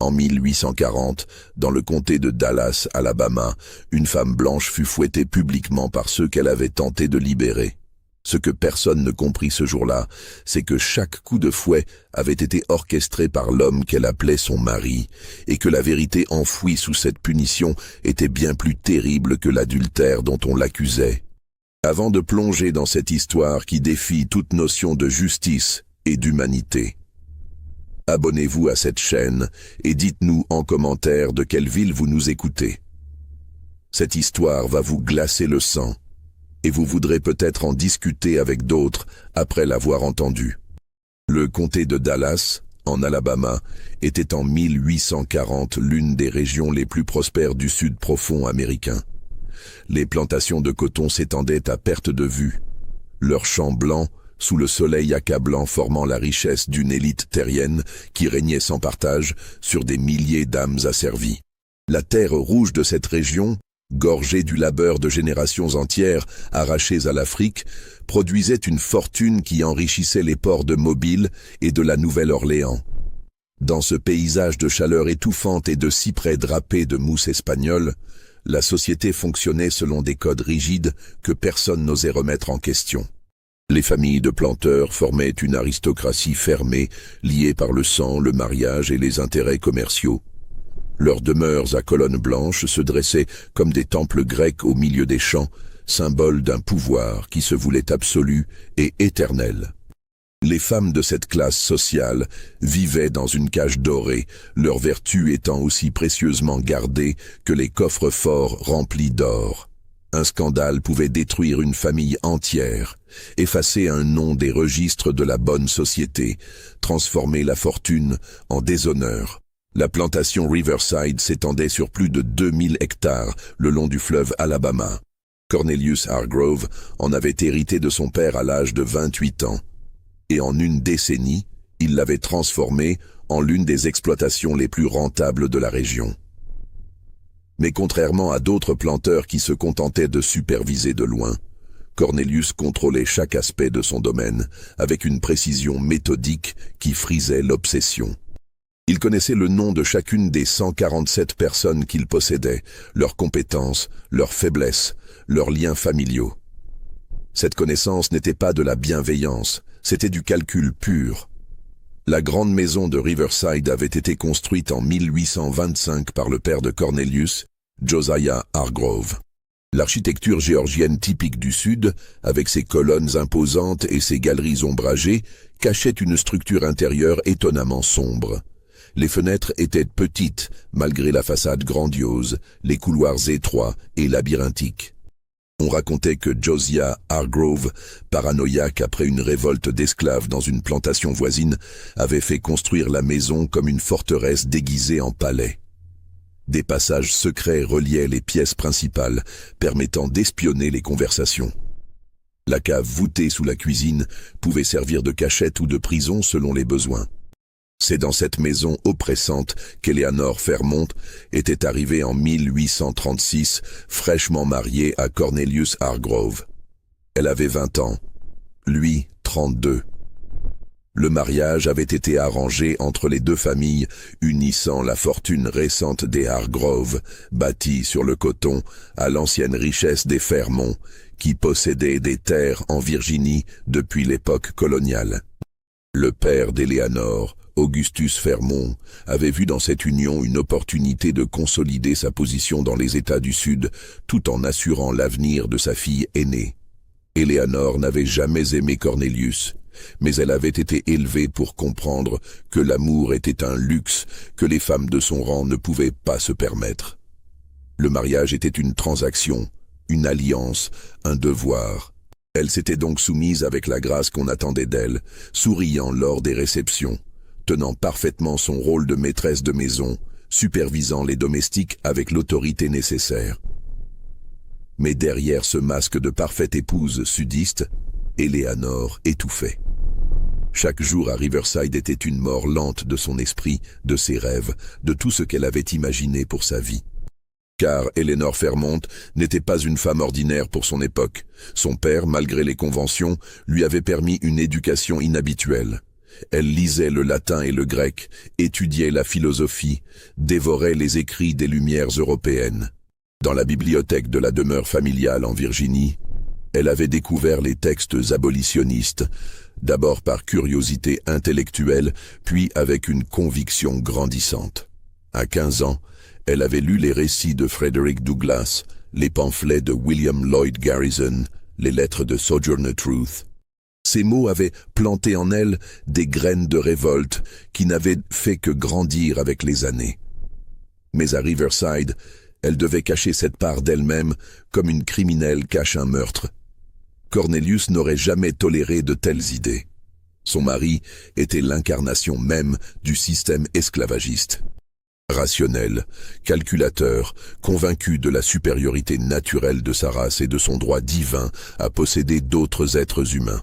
En 1840, dans le comté de Dallas, Alabama, une femme blanche fut fouettée publiquement par ceux qu'elle avait tenté de libérer. Ce que personne ne comprit ce jour-là, c'est que chaque coup de fouet avait été orchestré par l'homme qu'elle appelait son mari, et que la vérité enfouie sous cette punition était bien plus terrible que l'adultère dont on l'accusait. Avant de plonger dans cette histoire qui défie toute notion de justice et d'humanité, abonnez-vous à cette chaîne et dites-nous en commentaire de quelle ville vous nous écoutez. Cette histoire va vous glacer le sang, et vous voudrez peut-être en discuter avec d'autres après l'avoir entendue. Le comté de Dallas, en Alabama, était en 1840 l'une des régions les plus prospères du sud profond américain. Les plantations de coton s'étendaient à perte de vue. Leurs champs blancs, sous le soleil accablant, formant la richesse d'une élite terrienne qui régnait sans partage sur des milliers d'âmes asservies. La terre rouge de cette région, gorgée du labeur de générations entières arrachées à l'Afrique, produisait une fortune qui enrichissait les ports de Mobile et de la Nouvelle-Orléans. Dans ce paysage de chaleur étouffante et de cyprès drapés de mousse espagnole, la société fonctionnait selon des codes rigides que personne n'osait remettre en question. Les familles de planteurs formaient une aristocratie fermée, liée par le sang, le mariage et les intérêts commerciaux. Leurs demeures à colonnes blanches se dressaient comme des temples grecs au milieu des champs, symbole d'un pouvoir qui se voulait absolu et éternel. Les femmes de cette classe sociale vivaient dans une cage dorée, leur vertu étant aussi précieusement gardée que les coffres forts remplis d'or. Un scandale pouvait détruire une famille entière, effacer un nom des registres de la bonne société, transformer la fortune en déshonneur. La plantation Riverside s'étendait sur plus de 2000 hectares le long du fleuve Alabama. Cornelius Hargrove en avait hérité de son père à l'âge de 28 ans. Et en une décennie, il l'avait transformée en l'une des exploitations les plus rentables de la région. Mais contrairement à d'autres planteurs qui se contentaient de superviser de loin, Cornelius contrôlait chaque aspect de son domaine avec une précision méthodique qui frisait l'obsession. Il connaissait le nom de chacune des 147 personnes qu'il possédait, leurs compétences, leurs faiblesses, leurs liens familiaux. Cette connaissance n'était pas de la bienveillance, c'était du calcul pur. La grande maison de Riverside avait été construite en 1825 par le père de Cornelius, Josiah Hargrove. L'architecture géorgienne typique du Sud, avec ses colonnes imposantes et ses galeries ombragées, cachait une structure intérieure étonnamment sombre. Les fenêtres étaient petites, malgré la façade grandiose, les couloirs étroits et labyrinthiques. On racontait que Josiah Hargrove, paranoïaque après une révolte d'esclaves dans une plantation voisine, avait fait construire la maison comme une forteresse déguisée en palais. Des passages secrets reliaient les pièces principales, permettant d'espionner les conversations. La cave voûtée sous la cuisine pouvait servir de cachette ou de prison selon les besoins. C'est dans cette maison oppressante qu'Eleanor Fairmont était arrivée en 1836, fraîchement mariée à Cornelius Hargrove. Elle avait 20 ans, lui 32. Le mariage avait été arrangé entre les deux familles, unissant la fortune récente des Hargrove, bâtie sur le coton, à l'ancienne richesse des Fairmont, qui possédaient des terres en Virginie depuis l'époque coloniale. Le père d'Eleanor, Augustus Fairmont, avait vu dans cette union une opportunité de consolider sa position dans les États du Sud, tout en assurant l'avenir de sa fille aînée. Eleanor n'avait jamais aimé Cornelius, mais elle avait été élevée pour comprendre que l'amour était un luxe que les femmes de son rang ne pouvaient pas se permettre. Le mariage était une transaction, une alliance, un devoir. Elle s'était donc soumise avec la grâce qu'on attendait d'elle, souriant lors des réceptions, tenant parfaitement son rôle de maîtresse de maison, supervisant les domestiques avec l'autorité nécessaire. Mais derrière ce masque de parfaite épouse sudiste, Eleanor étouffait. Chaque jour à Riverside était une mort lente de son esprit, de ses rêves, de tout ce qu'elle avait imaginé pour sa vie. Car Eleanor Fairmont n'était pas une femme ordinaire pour son époque. Son père, malgré les conventions, lui avait permis une éducation inhabituelle. Elle lisait le latin et le grec, étudiait la philosophie, dévorait les écrits des Lumières européennes. Dans la bibliothèque de la demeure familiale en Virginie, elle avait découvert les textes abolitionnistes, d'abord par curiosité intellectuelle, puis avec une conviction grandissante. À 15 ans, elle avait lu les récits de Frederick Douglass, les pamphlets de William Lloyd Garrison, les lettres de Sojourner Truth. Ces mots avaient planté en elle des graines de révolte qui n'avaient fait que grandir avec les années. Mais à Riverside, elle devait cacher cette part d'elle-même comme une criminelle cache un meurtre. Cornelius n'aurait jamais toléré de telles idées. Son mari était l'incarnation même du système esclavagiste. Rationnel, calculateur, convaincu de la supériorité naturelle de sa race et de son droit divin à posséder d'autres êtres humains.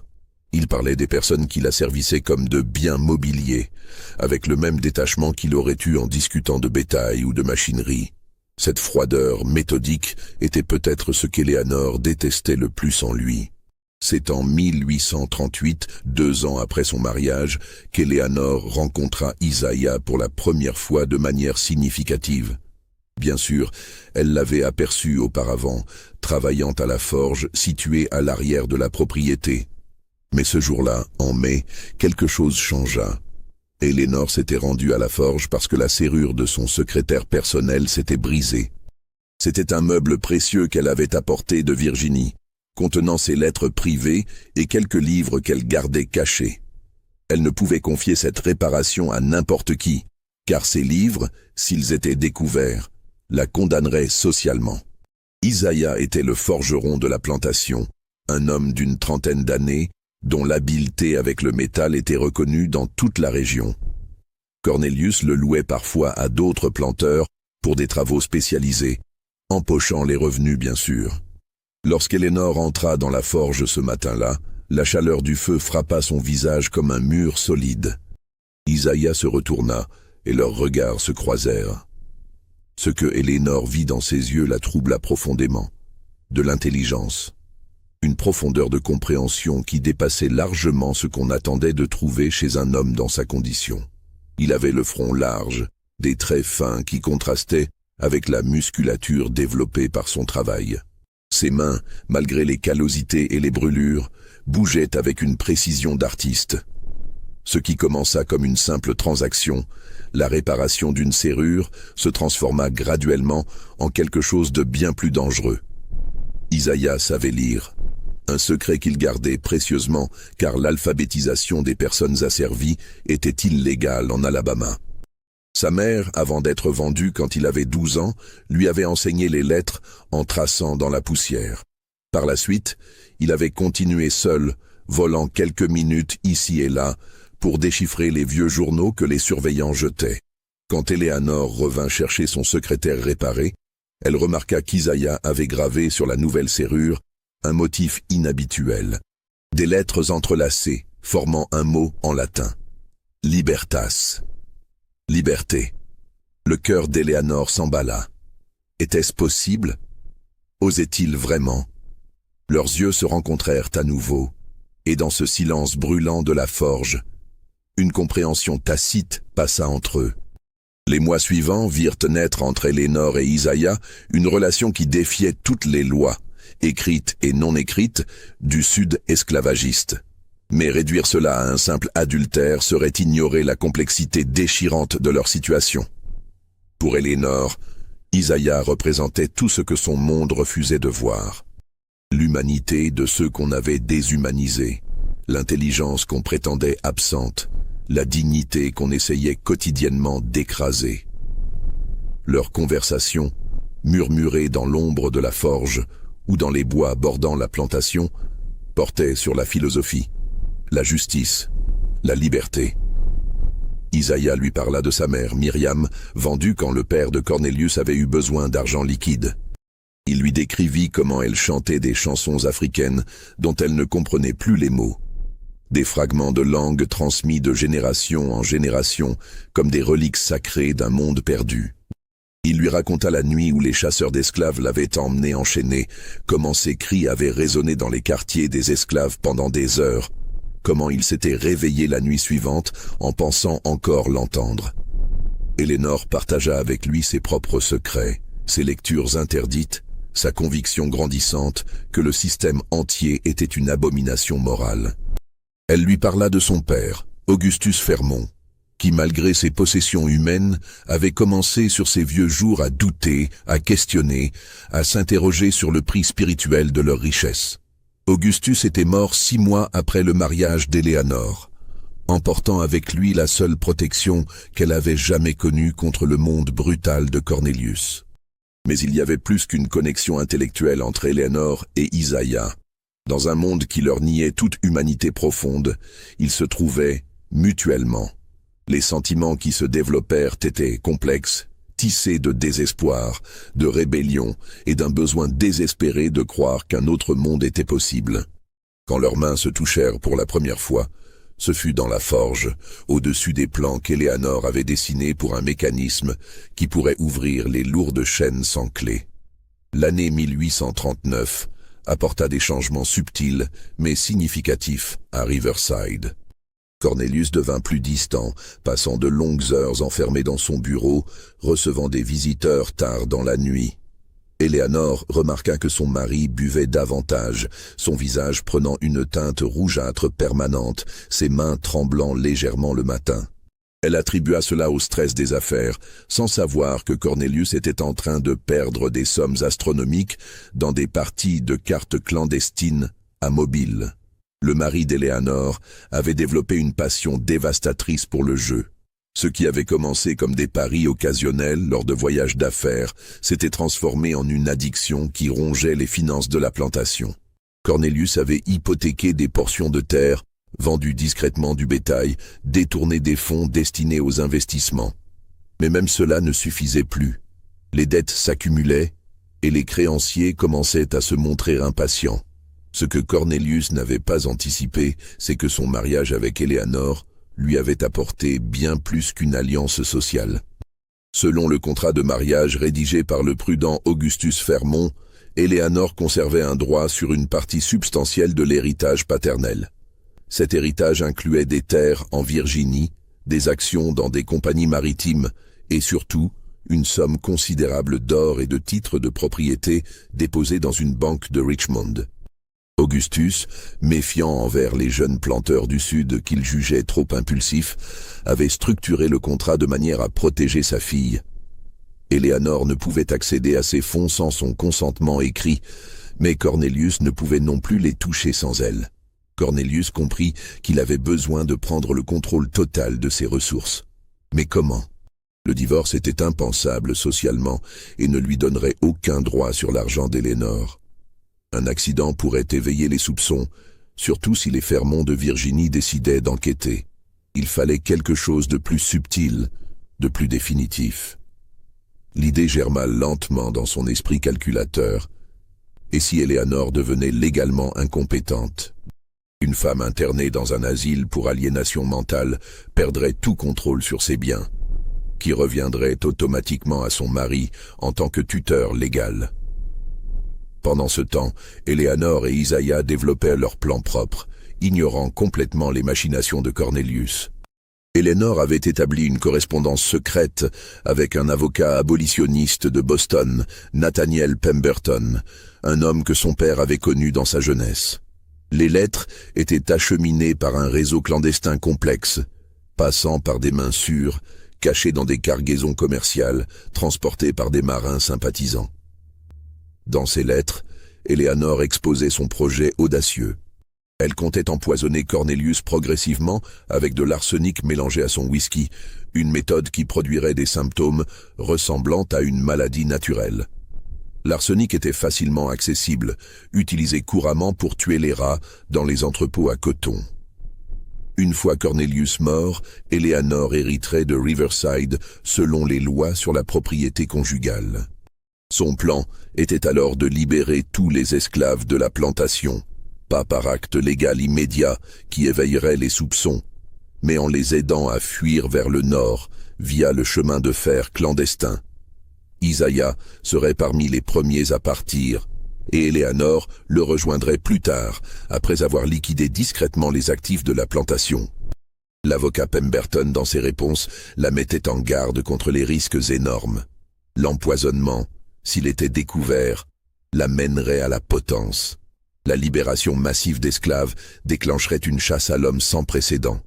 Il parlait des personnes qui la servissaient comme de biens mobiliers, avec le même détachement qu'il aurait eu en discutant de bétail ou de machinerie. Cette froideur méthodique était peut-être ce qu'Éléanore détestait le plus en lui. C'est en 1838, 2 ans après son mariage, qu'Éléanore rencontra Isaiah pour la première fois de manière significative. Bien sûr, elle l'avait aperçu auparavant, travaillant à la forge située à l'arrière de la propriété. Mais ce jour-là, en mai, quelque chose changea. Éléanore s'était rendue à la forge parce que la serrure de son secrétaire personnel s'était brisée. C'était un meuble précieux qu'elle avait apporté de Virginie, contenant ses lettres privées et quelques livres qu'elle gardait cachés. Elle ne pouvait confier cette réparation à n'importe qui, car ces livres, s'ils étaient découverts, la condamneraient socialement. Isaiah était le forgeron de la plantation, un homme d'une trentaine d'années, dont l'habileté avec le métal était reconnue dans toute la région. Cornelius le louait parfois à d'autres planteurs pour des travaux spécialisés, empochant les revenus bien sûr. Lorsqu'Éléanore entra dans la forge ce matin-là, la chaleur du feu frappa son visage comme un mur solide. Isaiah se retourna et leurs regards se croisèrent. Ce que Éléanore vit dans ses yeux la troubla profondément. De l'intelligence. Une profondeur de compréhension qui dépassait largement ce qu'on attendait de trouver chez un homme dans sa condition. Il avait le front large, des traits fins qui contrastaient avec la musculature développée par son travail. Ses mains, malgré les callosités et les brûlures, bougeaient avec une précision d'artiste. Ce qui commença comme une simple transaction, la réparation d'une serrure, se transforma graduellement en quelque chose de bien plus dangereux. Isaiah savait lire. Un secret qu'il gardait précieusement car l'alphabétisation des personnes asservies était illégale en Alabama. Sa mère, avant d'être vendue quand il avait 12 ans, lui avait enseigné les lettres en traçant dans la poussière. Par la suite, il avait continué seul, volant quelques minutes ici et là, pour déchiffrer les vieux journaux que les surveillants jetaient. Quand Éléanore revint chercher son secrétaire réparé, elle remarqua qu'Isaiah avait gravé sur la nouvelle serrure un motif inhabituel. Des lettres entrelacées, formant un mot en latin. Libertas. Liberté. Le cœur d'Éléanore s'emballa. Était-ce possible? Osait-il vraiment? Leurs yeux se rencontrèrent à nouveau, et dans ce silence brûlant de la forge, une compréhension tacite passa entre eux. Les mois suivants virent naître entre Éléanore et Isaiah une relation qui défiait toutes les lois, écrites et non écrites, du Sud esclavagiste. Mais réduire cela à un simple adultère serait ignorer la complexité déchirante de leur situation. Pour Éléanore, Isaiah représentait tout ce que son monde refusait de voir. L'humanité de ceux qu'on avait déshumanisés, l'intelligence qu'on prétendait absente, la dignité qu'on essayait quotidiennement d'écraser. Leur conversation, murmurée dans l'ombre de la forge ou dans les bois bordant la plantation, portait sur la philosophie, la justice, la liberté. Isaiah lui parla de sa mère, Myriam, vendue quand le père de Cornelius avait eu besoin d'argent liquide. Il lui décrivit comment elle chantait des chansons africaines dont elle ne comprenait plus les mots. Des fragments de langue transmis de génération en génération, comme des reliques sacrées d'un monde perdu. Il lui raconta la nuit où les chasseurs d'esclaves l'avaient emmené enchaîné, comment ses cris avaient résonné dans les quartiers des esclaves pendant des heures, comment il s'était réveillé la nuit suivante en pensant encore l'entendre. Eleanor partagea avec lui ses propres secrets, ses lectures interdites, sa conviction grandissante que le système entier était une abomination morale. Elle lui parla de son père, Augustus Fermont, qui malgré ses possessions humaines avait commencé sur ses vieux jours à douter, à questionner, à s'interroger sur le prix spirituel de leur richesse. Augustus était mort 6 mois après le mariage d'Eleanor, emportant avec lui la seule protection qu'elle avait jamais connue contre le monde brutal de Cornelius. Mais il y avait plus qu'une connexion intellectuelle entre Eleanor et Isaiah. Dans un monde qui leur niait toute humanité profonde, ils se trouvaient mutuellement. Les sentiments qui se développèrent étaient complexes, tissés de désespoir, de rébellion et d'un besoin désespéré de croire qu'un autre monde était possible. Quand leurs mains se touchèrent pour la première fois, ce fut dans la forge, au-dessus des plans qu'Eleanor avait dessinés pour un mécanisme qui pourrait ouvrir les lourdes chaînes sans clé. L'année 1839 apporta des changements subtils mais significatifs à Riverside. Cornelius devint plus distant, passant de longues heures enfermé dans son bureau, recevant des visiteurs tard dans la nuit. Eleanor remarqua que son mari buvait davantage, son visage prenant une teinte rougeâtre permanente, ses mains tremblant légèrement le matin. Elle attribua cela au stress des affaires, sans savoir que Cornelius était en train de perdre des sommes astronomiques dans des parties de cartes clandestines à Mobile. Le mari d'Eleanor avait développé une passion dévastatrice pour le jeu. Ce qui avait commencé comme des paris occasionnels lors de voyages d'affaires s'était transformé en une addiction qui rongeait les finances de la plantation. Cornelius avait hypothéqué des portions de terre, vendu discrètement du bétail, détourné des fonds destinés aux investissements. Mais même cela ne suffisait plus. Les dettes s'accumulaient et les créanciers commençaient à se montrer impatients. Ce que Cornelius n'avait pas anticipé, c'est que son mariage avec Eleanor lui avait apporté bien plus qu'une alliance sociale. Selon le contrat de mariage rédigé par le prudent Augustus Fermont, Eleanor conservait un droit sur une partie substantielle de l'héritage paternel. Cet héritage incluait des terres en Virginie, des actions dans des compagnies maritimes et surtout une somme considérable d'or et de titres de propriété déposés dans une banque de Richmond. Augustus, méfiant envers les jeunes planteurs du Sud qu'il jugeait trop impulsifs, avait structuré le contrat de manière à protéger sa fille. Eleanor ne pouvait accéder à ces fonds sans son consentement écrit, mais Cornelius ne pouvait non plus les toucher sans elle. Cornelius comprit qu'il avait besoin de prendre le contrôle total de ses ressources. Mais comment? Le divorce était impensable socialement et ne lui donnerait aucun droit sur l'argent d'Eleanor. Un accident pourrait éveiller les soupçons, surtout si les Fermont de Virginie décidaient d'enquêter. Il fallait quelque chose de plus subtil, de plus définitif. L'idée germa lentement dans son esprit calculateur. Et si Eleanor devenait légalement incompétente? Une femme internée dans un asile pour aliénation mentale perdrait tout contrôle sur ses biens, qui reviendrait automatiquement à son mari en tant que tuteur légal. Pendant ce temps, Eleanor et Isaiah développaient leurs plans propres, ignorant complètement les machinations de Cornelius. Eleanor avait établi une correspondance secrète avec un avocat abolitionniste de Boston, Nathaniel Pemberton, un homme que son père avait connu dans sa jeunesse. Les lettres étaient acheminées par un réseau clandestin complexe, passant par des mains sûres, cachées dans des cargaisons commerciales, transportées par des marins sympathisants. Dans ces lettres, Eleanor exposait son projet audacieux. Elle comptait empoisonner Cornelius progressivement avec de l'arsenic mélangé à son whisky, une méthode qui produirait des symptômes ressemblant à une maladie naturelle. L'arsenic était facilement accessible, utilisé couramment pour tuer les rats dans les entrepôts à coton. Une fois Cornelius mort, Eleanor hériterait de Riverside selon les lois sur la propriété conjugale. Son plan était alors de libérer tous les esclaves de la plantation, pas par acte légal immédiat qui éveillerait les soupçons, mais en les aidant à fuir vers le nord via le chemin de fer clandestin. Isaiah serait parmi les premiers à partir, et Eleanor le rejoindrait plus tard, après avoir liquidé discrètement les actifs de la plantation. L'avocat Pemberton, dans ses réponses, la mettait en garde contre les risques énormes. L'empoisonnement, s'il était découvert, la mènerait à la potence. La libération massive d'esclaves déclencherait une chasse à l'homme sans précédent.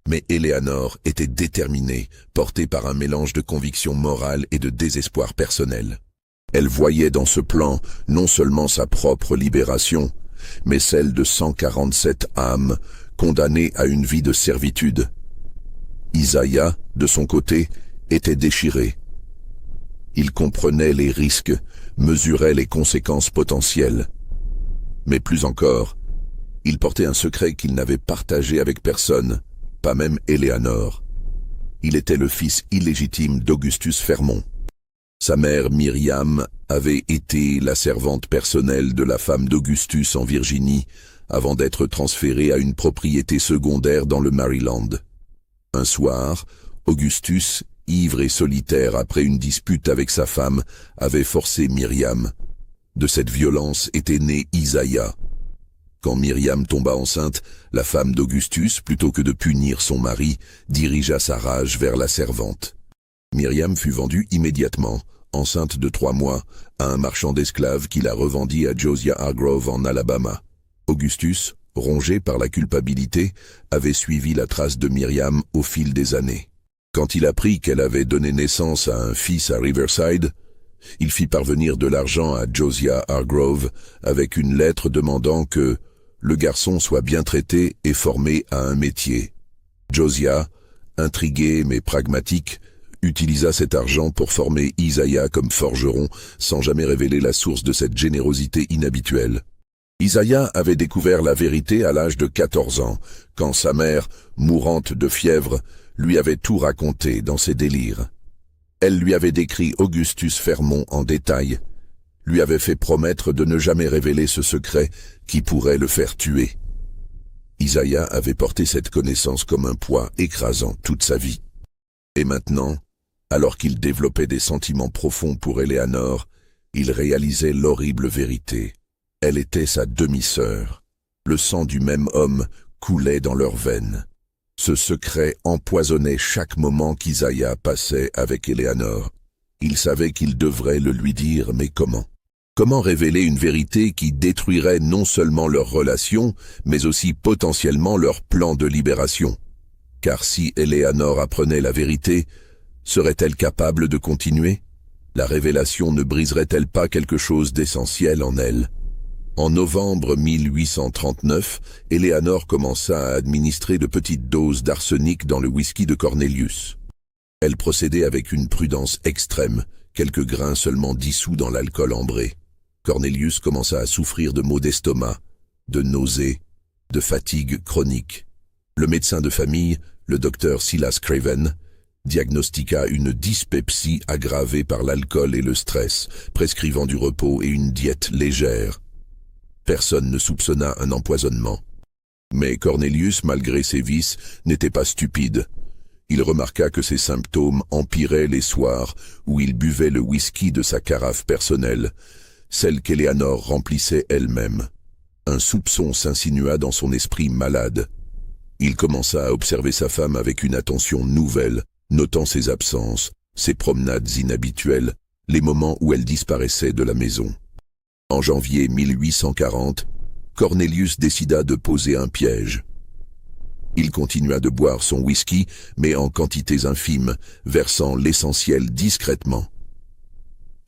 Mais Eleanor était déterminée, portée par un mélange de conviction morale et de désespoir personnel. Elle voyait dans ce plan non seulement sa propre libération, mais celle de 147 âmes condamnées à une vie de servitude. Isaiah, de son côté, était déchiré. Il comprenait les risques, mesurait les conséquences potentielles. Mais plus encore, il portait un secret qu'il n'avait partagé avec personne, pas même Eleanor. Il était le fils illégitime d'Augustus Fermont. Sa mère Myriam avait été la servante personnelle de la femme d'Augustus en Virginie avant d'être transférée à une propriété secondaire dans le Maryland. Un soir, Augustus, ivre et solitaire après une dispute avec sa femme, avait forcé Myriam. De cette violence était né Isaiah. Quand Myriam tomba enceinte, la femme d'Augustus, plutôt que de punir son mari, dirigea sa rage vers la servante. Myriam fut vendue immédiatement, enceinte de 3 mois, à un marchand d'esclaves qui la revendit à Josiah Hargrove en Alabama. Augustus, rongé par la culpabilité, avait suivi la trace de Myriam au fil des années. Quand il apprit qu'elle avait donné naissance à un fils à Riverside, il fit parvenir de l'argent à Josiah Hargrove avec une lettre demandant que le garçon soit bien traité et formé à un métier. Josiah, intrigué mais pragmatique, utilisa cet argent pour former Isaiah comme forgeron sans jamais révéler la source de cette générosité inhabituelle. Isaiah avait découvert la vérité à l'âge de 14 ans, quand sa mère, mourante de fièvre, lui avait tout raconté dans ses délires. Elle lui avait décrit Augustus Fermont en détail, lui avait fait promettre de ne jamais révéler ce secret qui pourrait le faire tuer. Isaiah avait porté cette connaissance comme un poids écrasant toute sa vie. Et maintenant, alors qu'il développait des sentiments profonds pour Eleanor, il réalisait l'horrible vérité. Elle était sa demi-sœur. Le sang du même homme coulait dans leurs veines. Ce secret empoisonnait chaque moment qu'Isaiah passait avec Eleanor. Il savait qu'il devrait le lui dire, mais comment? Comment révéler une vérité qui détruirait non seulement leur relation, mais aussi potentiellement leur plan de libération? Car si Eleanor apprenait la vérité, serait-elle capable de continuer? La révélation ne briserait-elle pas quelque chose d'essentiel en elle? En novembre 1839, Eleanor commença à administrer de petites doses d'arsenic dans le whisky de Cornelius. Elle procédait avec une prudence extrême, quelques grains seulement dissous dans l'alcool ambré. Cornelius commença à souffrir de maux d'estomac, de nausées, de fatigue chronique. Le médecin de famille, le docteur Silas Craven, diagnostiqua une dyspepsie aggravée par l'alcool et le stress, prescrivant du repos et une diète légère. Personne ne soupçonna un empoisonnement. Mais Cornelius, malgré ses vices, n'était pas stupide. Il remarqua que ses symptômes empiraient les soirs où il buvait le whisky de sa carafe personnelle, celle qu'Eleanor remplissait elle-même. Un soupçon s'insinua dans son esprit malade. Il commença à observer sa femme avec une attention nouvelle, notant ses absences, ses promenades inhabituelles, les moments où elle disparaissait de la maison. En janvier 1840, Cornelius décida de poser un piège. Il continua de boire son whisky, mais en quantités infimes, versant l'essentiel discrètement.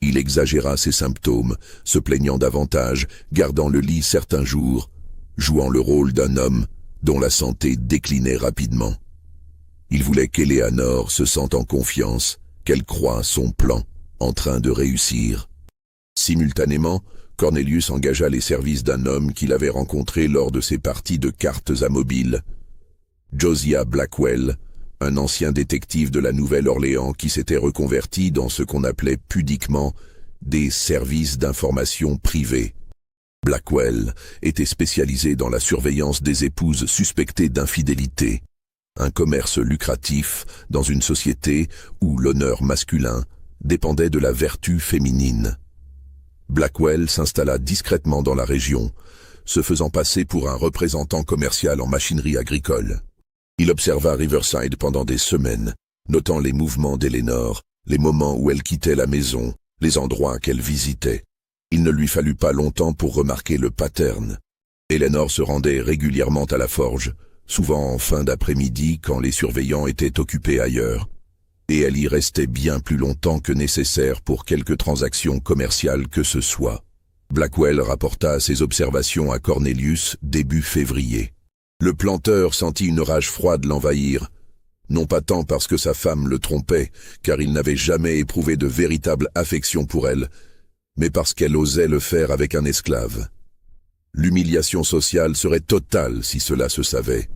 Il exagéra ses symptômes, se plaignant davantage, gardant le lit certains jours, jouant le rôle d'un homme dont la santé déclinait rapidement. Il voulait qu'Eleanor se sente en confiance, qu'elle croie son plan en train de réussir. Simultanément, Cornelius engagea les services d'un homme qu'il avait rencontré lors de ses parties de cartes à mobile. Josiah Blackwell, un ancien détective de la Nouvelle-Orléans qui s'était reconverti dans ce qu'on appelait pudiquement des services d'information privés. Blackwell était spécialisé dans la surveillance des épouses suspectées d'infidélité, un commerce lucratif dans une société où l'honneur masculin dépendait de la vertu féminine. Blackwell s'installa discrètement dans la région, se faisant passer pour un représentant commercial en machinerie agricole. Il observa Riverside pendant des semaines, notant les mouvements d'Eleanor, les moments où elle quittait la maison, les endroits qu'elle visitait. Il ne lui fallut pas longtemps pour remarquer le pattern. Eleanor se rendait régulièrement à la forge, souvent en fin d'après-midi quand les surveillants étaient occupés ailleurs. Et elle y restait bien plus longtemps que nécessaire pour quelque transaction commerciale que ce soit. Blackwell rapporta ses observations à Cornelius début février. Le planteur sentit une rage froide l'envahir, non pas tant parce que sa femme le trompait, car il n'avait jamais éprouvé de véritable affection pour elle, mais parce qu'elle osait le faire avec un esclave. L'humiliation sociale serait totale si cela se savait.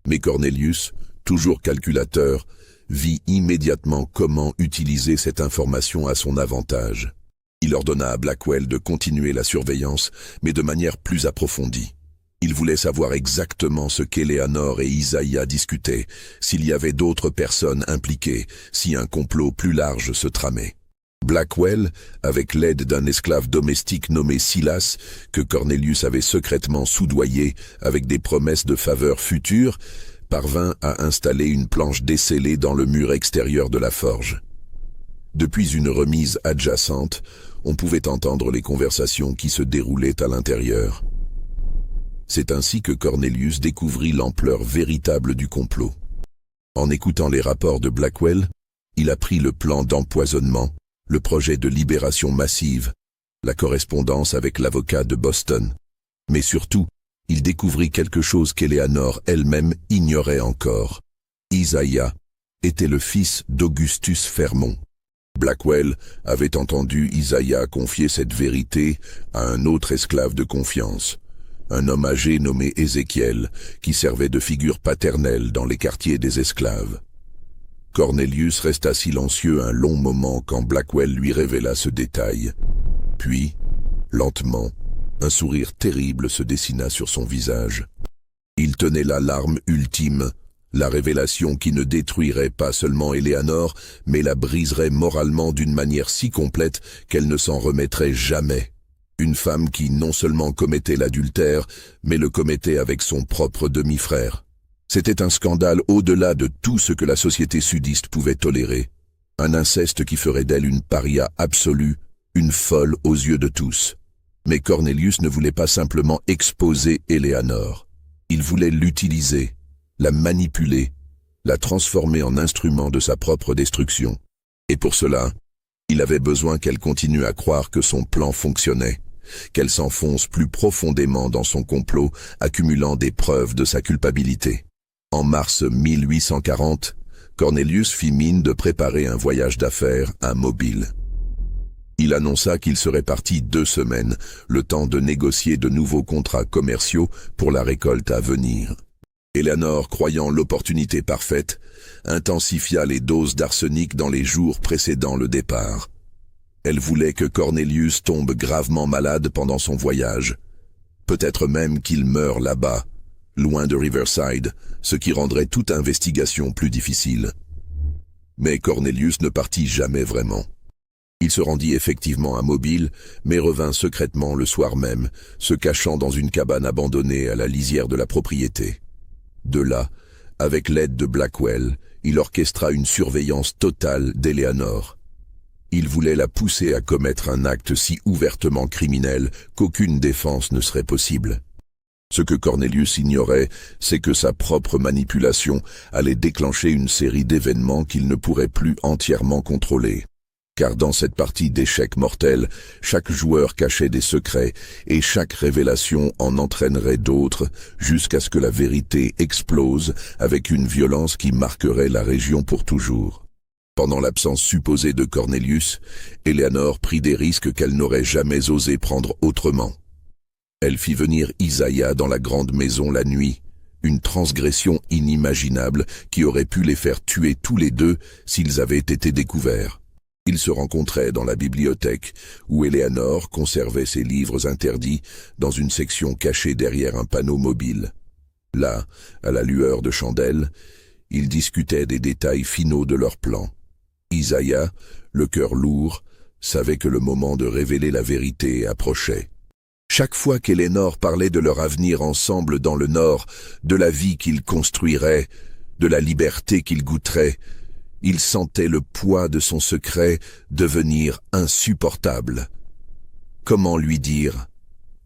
Mais Cornelius, toujours calculateur, vit immédiatement comment utiliser cette information à son avantage. Il ordonna à Blackwell de continuer la surveillance, mais de manière plus approfondie. Il voulait savoir exactement ce qu'Eleanor et Isaiah discutaient, s'il y avait d'autres personnes impliquées, si un complot plus large se tramait. Blackwell, avec l'aide d'un esclave domestique nommé Silas, que Cornelius avait secrètement soudoyé avec des promesses de faveurs futures, parvint à installer une planche descellée dans le mur extérieur de la forge. Depuis une remise adjacente, on pouvait entendre les conversations qui se déroulaient à l'intérieur. C'est ainsi que Cornelius découvrit l'ampleur véritable du complot. En écoutant les rapports de Blackwell, il apprit le plan d'empoisonnement, le projet de libération massive, la correspondance avec l'avocat de Boston. Mais surtout, il découvrit quelque chose qu'Eleanor elle-même ignorait encore. Isaiah était le fils d'Augustus Fermont. Blackwell avait entendu Isaiah confier cette vérité à un autre esclave de confiance, un homme âgé nommé Ézéchiel, qui servait de figure paternelle dans les quartiers des esclaves. Cornelius resta silencieux un long moment quand Blackwell lui révéla ce détail. Puis, lentement, un sourire terrible se dessina sur son visage. Il tenait la larme ultime, la révélation qui ne détruirait pas seulement Eleanor, mais la briserait moralement d'une manière si complète qu'elle ne s'en remettrait jamais. Une femme qui non seulement commettait l'adultère, mais le commettait avec son propre demi-frère. C'était un scandale au-delà de tout ce que la société sudiste pouvait tolérer. Un inceste qui ferait d'elle une paria absolue, une folle aux yeux de tous. Mais Cornelius ne voulait pas simplement exposer Eleanor. Il voulait l'utiliser, la manipuler, la transformer en instrument de sa propre destruction. Et pour cela, il avait besoin qu'elle continue à croire que son plan fonctionnait, qu'elle s'enfonce plus profondément dans son complot, accumulant des preuves de sa culpabilité. En mars 1840, Cornelius fit mine de préparer un voyage d'affaires à Mobile. Il annonça qu'il serait parti 2 semaines, le temps de négocier de nouveaux contrats commerciaux pour la récolte à venir. Eleanor, croyant l'opportunité parfaite, intensifia les doses d'arsenic dans les jours précédant le départ. Elle voulait que Cornelius tombe gravement malade pendant son voyage. Peut-être même qu'il meure là-bas, loin de Riverside, ce qui rendrait toute investigation plus difficile. Mais Cornelius ne partit jamais vraiment. Il se rendit effectivement à Mobile, mais revint secrètement le soir même, se cachant dans une cabane abandonnée à la lisière de la propriété. De là, avec l'aide de Blackwell, il orchestra une surveillance totale d'Eleanor. Il voulait la pousser à commettre un acte si ouvertement criminel qu'aucune défense ne serait possible. Ce que Cornelius ignorait, c'est que sa propre manipulation allait déclencher une série d'événements qu'il ne pourrait plus entièrement contrôler. Car dans cette partie d'échecs mortels, chaque joueur cachait des secrets et chaque révélation en entraînerait d'autres jusqu'à ce que la vérité explose avec une violence qui marquerait la région pour toujours. Pendant l'absence supposée de Cornelius, Eleanor prit des risques qu'elle n'aurait jamais osé prendre autrement. Elle fit venir Isaiah dans la grande maison la nuit, une transgression inimaginable qui aurait pu les faire tuer tous les deux s'ils avaient été découverts. Ils se rencontraient dans la bibliothèque, où Eleanor conservait ses livres interdits dans une section cachée derrière un panneau mobile. Là, à la lueur de chandelles, ils discutaient des détails finaux de leur plan. Isaiah, le cœur lourd, savait que le moment de révéler la vérité approchait. Chaque fois qu'Elénor parlait de leur avenir ensemble dans le Nord, de la vie qu'ils construiraient, de la liberté qu'ils goûteraient, il sentait le poids de son secret devenir insupportable. Comment lui dire?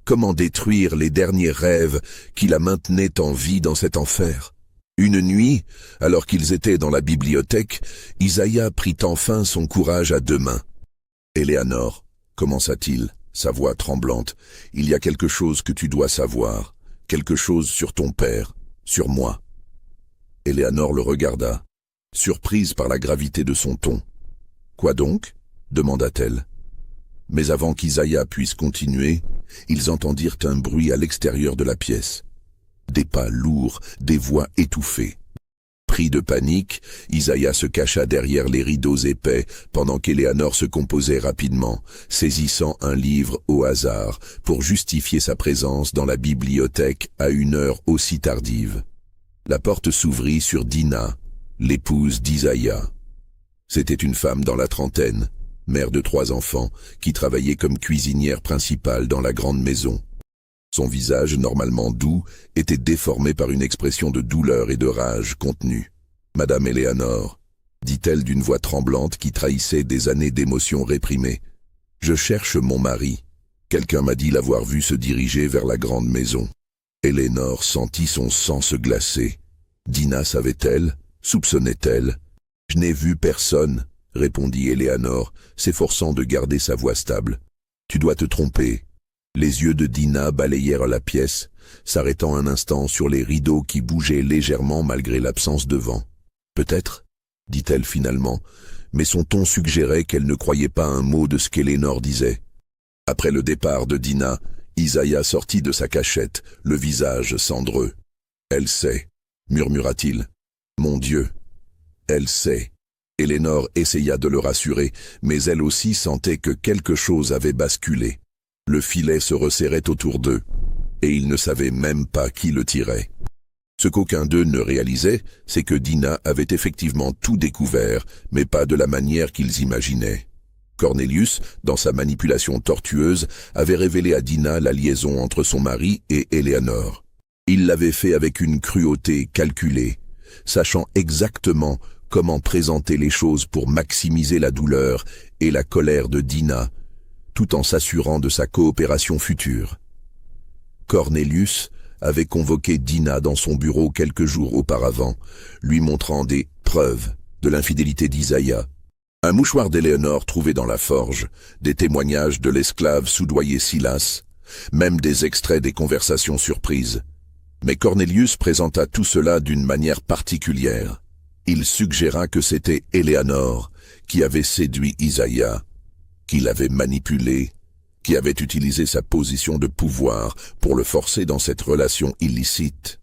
Comment détruire les derniers rêves qui la maintenaient en vie dans cet enfer? Une nuit, alors qu'ils étaient dans la bibliothèque, Isaïa prit enfin son courage à deux mains. « Éléanor, commença-t-il, sa voix tremblante, il y a quelque chose que tu dois savoir, quelque chose sur ton père, sur moi. » Éléanor le regarda, surprise par la gravité de son ton. « Quoi donc ?» demanda-t-elle. Mais avant qu'Isaïa puisse continuer, ils entendirent un bruit à l'extérieur de la pièce. Des pas lourds, des voix étouffées. Pris de panique, Isaïa se cacha derrière les rideaux épais pendant qu'Éléanor se composait rapidement, saisissant un livre au hasard pour justifier sa présence dans la bibliothèque à une heure aussi tardive. La porte s'ouvrit sur Dina, l'épouse d'Isaïa. C'était une femme dans la trentaine, mère de 3 enfants, qui travaillait comme cuisinière principale dans la grande maison. Son visage, normalement doux, était déformé par une expression de douleur et de rage contenue. « Madame Éléanor, » dit-elle d'une voix tremblante qui trahissait des années d'émotions réprimées. « Je cherche mon mari. Quelqu'un m'a dit l'avoir vu se diriger vers la grande maison. » Éléanor sentit son sang se glacer. Dina savait-elle? Soupçonnait-elle? « Je n'ai vu personne, » répondit Éléanor, s'efforçant de garder sa voix stable. « Tu dois te tromper. » Les yeux de Dina balayèrent la pièce, s'arrêtant un instant sur les rideaux qui bougeaient légèrement malgré l'absence de vent. « Peut-être, » dit-elle finalement, mais son ton suggérait qu'elle ne croyait pas un mot de ce qu'Éléanor disait. Après le départ de Dina, Isaïa sortit de sa cachette, le visage cendreux. « Elle sait, » murmura-t-il. « Mon Dieu, elle sait. » Éléanor essaya de le rassurer, mais elle aussi sentait que quelque chose avait basculé. Le filet se resserrait autour d'eux, et ils ne savaient même pas qui le tirait. Ce qu'aucun d'eux ne réalisait, c'est que Dina avait effectivement tout découvert, mais pas de la manière qu'ils imaginaient. Cornelius, dans sa manipulation tortueuse, avait révélé à Dina la liaison entre son mari et Éléanor. Il l'avait fait avec une cruauté calculée, sachant exactement comment présenter les choses pour maximiser la douleur et la colère de Dina, tout en s'assurant de sa coopération future. Cornelius avait convoqué Dina dans son bureau quelques jours auparavant, lui montrant des preuves de l'infidélité d'Isaïa. Un mouchoir d'Éléanor trouvé dans la forge, des témoignages de l'esclave soudoyé Silas, même des extraits des conversations surprises. Mais Cornelius présenta tout cela d'une manière particulière. Il suggéra que c'était Éléanor qui avait séduit Isaïa, qui l'avait manipulé, qui avait utilisé sa position de pouvoir pour le forcer dans cette relation illicite.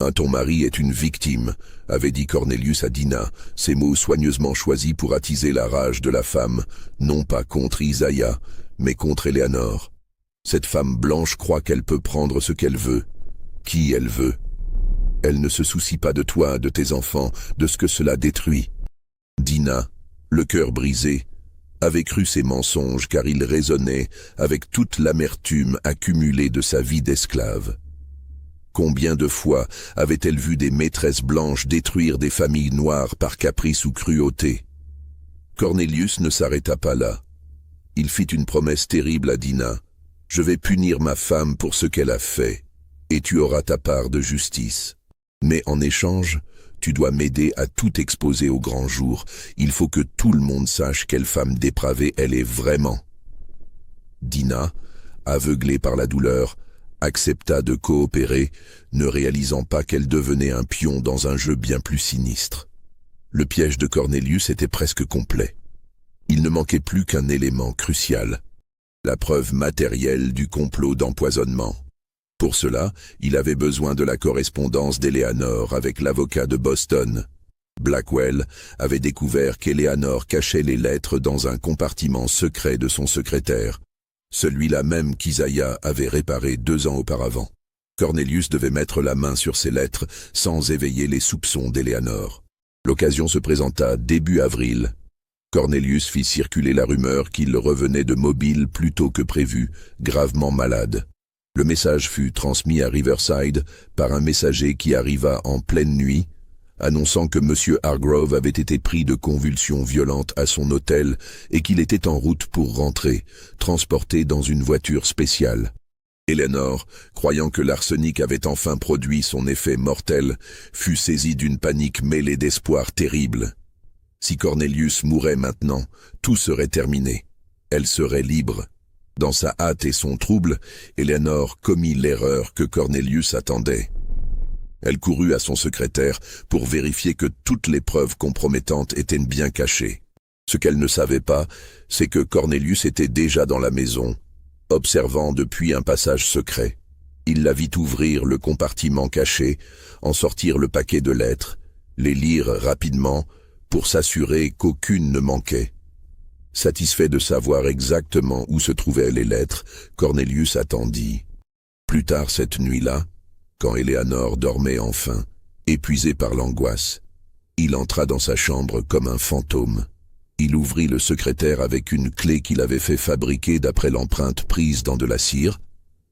« Ton mari est une victime », avait dit Cornelius à Dina, ces mots soigneusement choisis pour attiser la rage de la femme, non pas contre Isaïa, mais contre Éléanor. Cette femme blanche croit qu'elle peut prendre ce qu'elle veut, qui elle veut. Elle ne se soucie pas de toi, de tes enfants, de ce que cela détruit. Dina, le cœur brisé, avait cru ces mensonges car il résonnait avec toute l'amertume accumulée de sa vie d'esclave. Combien de fois avait-elle vu des maîtresses blanches détruire des familles noires par caprice ou cruauté? Cornelius ne s'arrêta pas là. Il fit une promesse terrible à Dina. « Je vais punir ma femme pour ce qu'elle a fait, et tu auras ta part de justice. Mais en échange, tu dois m'aider à tout exposer au grand jour. Il faut que tout le monde sache quelle femme dépravée elle est vraiment. » Dina, aveuglée par la douleur, accepta de coopérer, ne réalisant pas qu'elle devenait un pion dans un jeu bien plus sinistre. Le piège de Cornelius était presque complet. Il ne manquait plus qu'un élément crucial, la preuve matérielle du complot d'empoisonnement. Pour cela, il avait besoin de la correspondance d'Éléanor avec l'avocat de Boston. Blackwell avait découvert qu'Éléanor cachait les lettres dans un compartiment secret de son secrétaire, celui-là même qu'Isaïa avait réparé 2 ans auparavant. Cornelius devait mettre la main sur ces lettres sans éveiller les soupçons d'Éléanor. L'occasion se présenta début avril. Cornelius fit circuler la rumeur qu'il revenait de Mobile plus tôt que prévu, gravement malade. Le message fut transmis à Riverside par un messager qui arriva en pleine nuit, annonçant que M. Hargrove avait été pris de convulsions violentes à son hôtel et qu'il était en route pour rentrer, transporté dans une voiture spéciale. Eleanor, croyant que l'arsenic avait enfin produit son effet mortel, fut saisie d'une panique mêlée d'espoir terrible. Si Cornelius mourait maintenant, tout serait terminé. Elle serait libre. Dans sa hâte et son trouble, Eleanor commit l'erreur que Cornelius attendait. Elle courut à son secrétaire pour vérifier que toutes les preuves compromettantes étaient bien cachées. Ce qu'elle ne savait pas, c'est que Cornelius était déjà dans la maison, observant depuis un passage secret. Il la vit ouvrir le compartiment caché, en sortir le paquet de lettres, les lire rapidement pour s'assurer qu'aucune ne manquait. Satisfait de savoir exactement où se trouvaient les lettres, Cornelius attendit. Plus tard cette nuit-là, quand Eleanor dormait enfin, épuisé par l'angoisse, il entra dans sa chambre comme un fantôme. Il ouvrit le secrétaire avec une clé qu'il avait fait fabriquer d'après l'empreinte prise dans de la cire,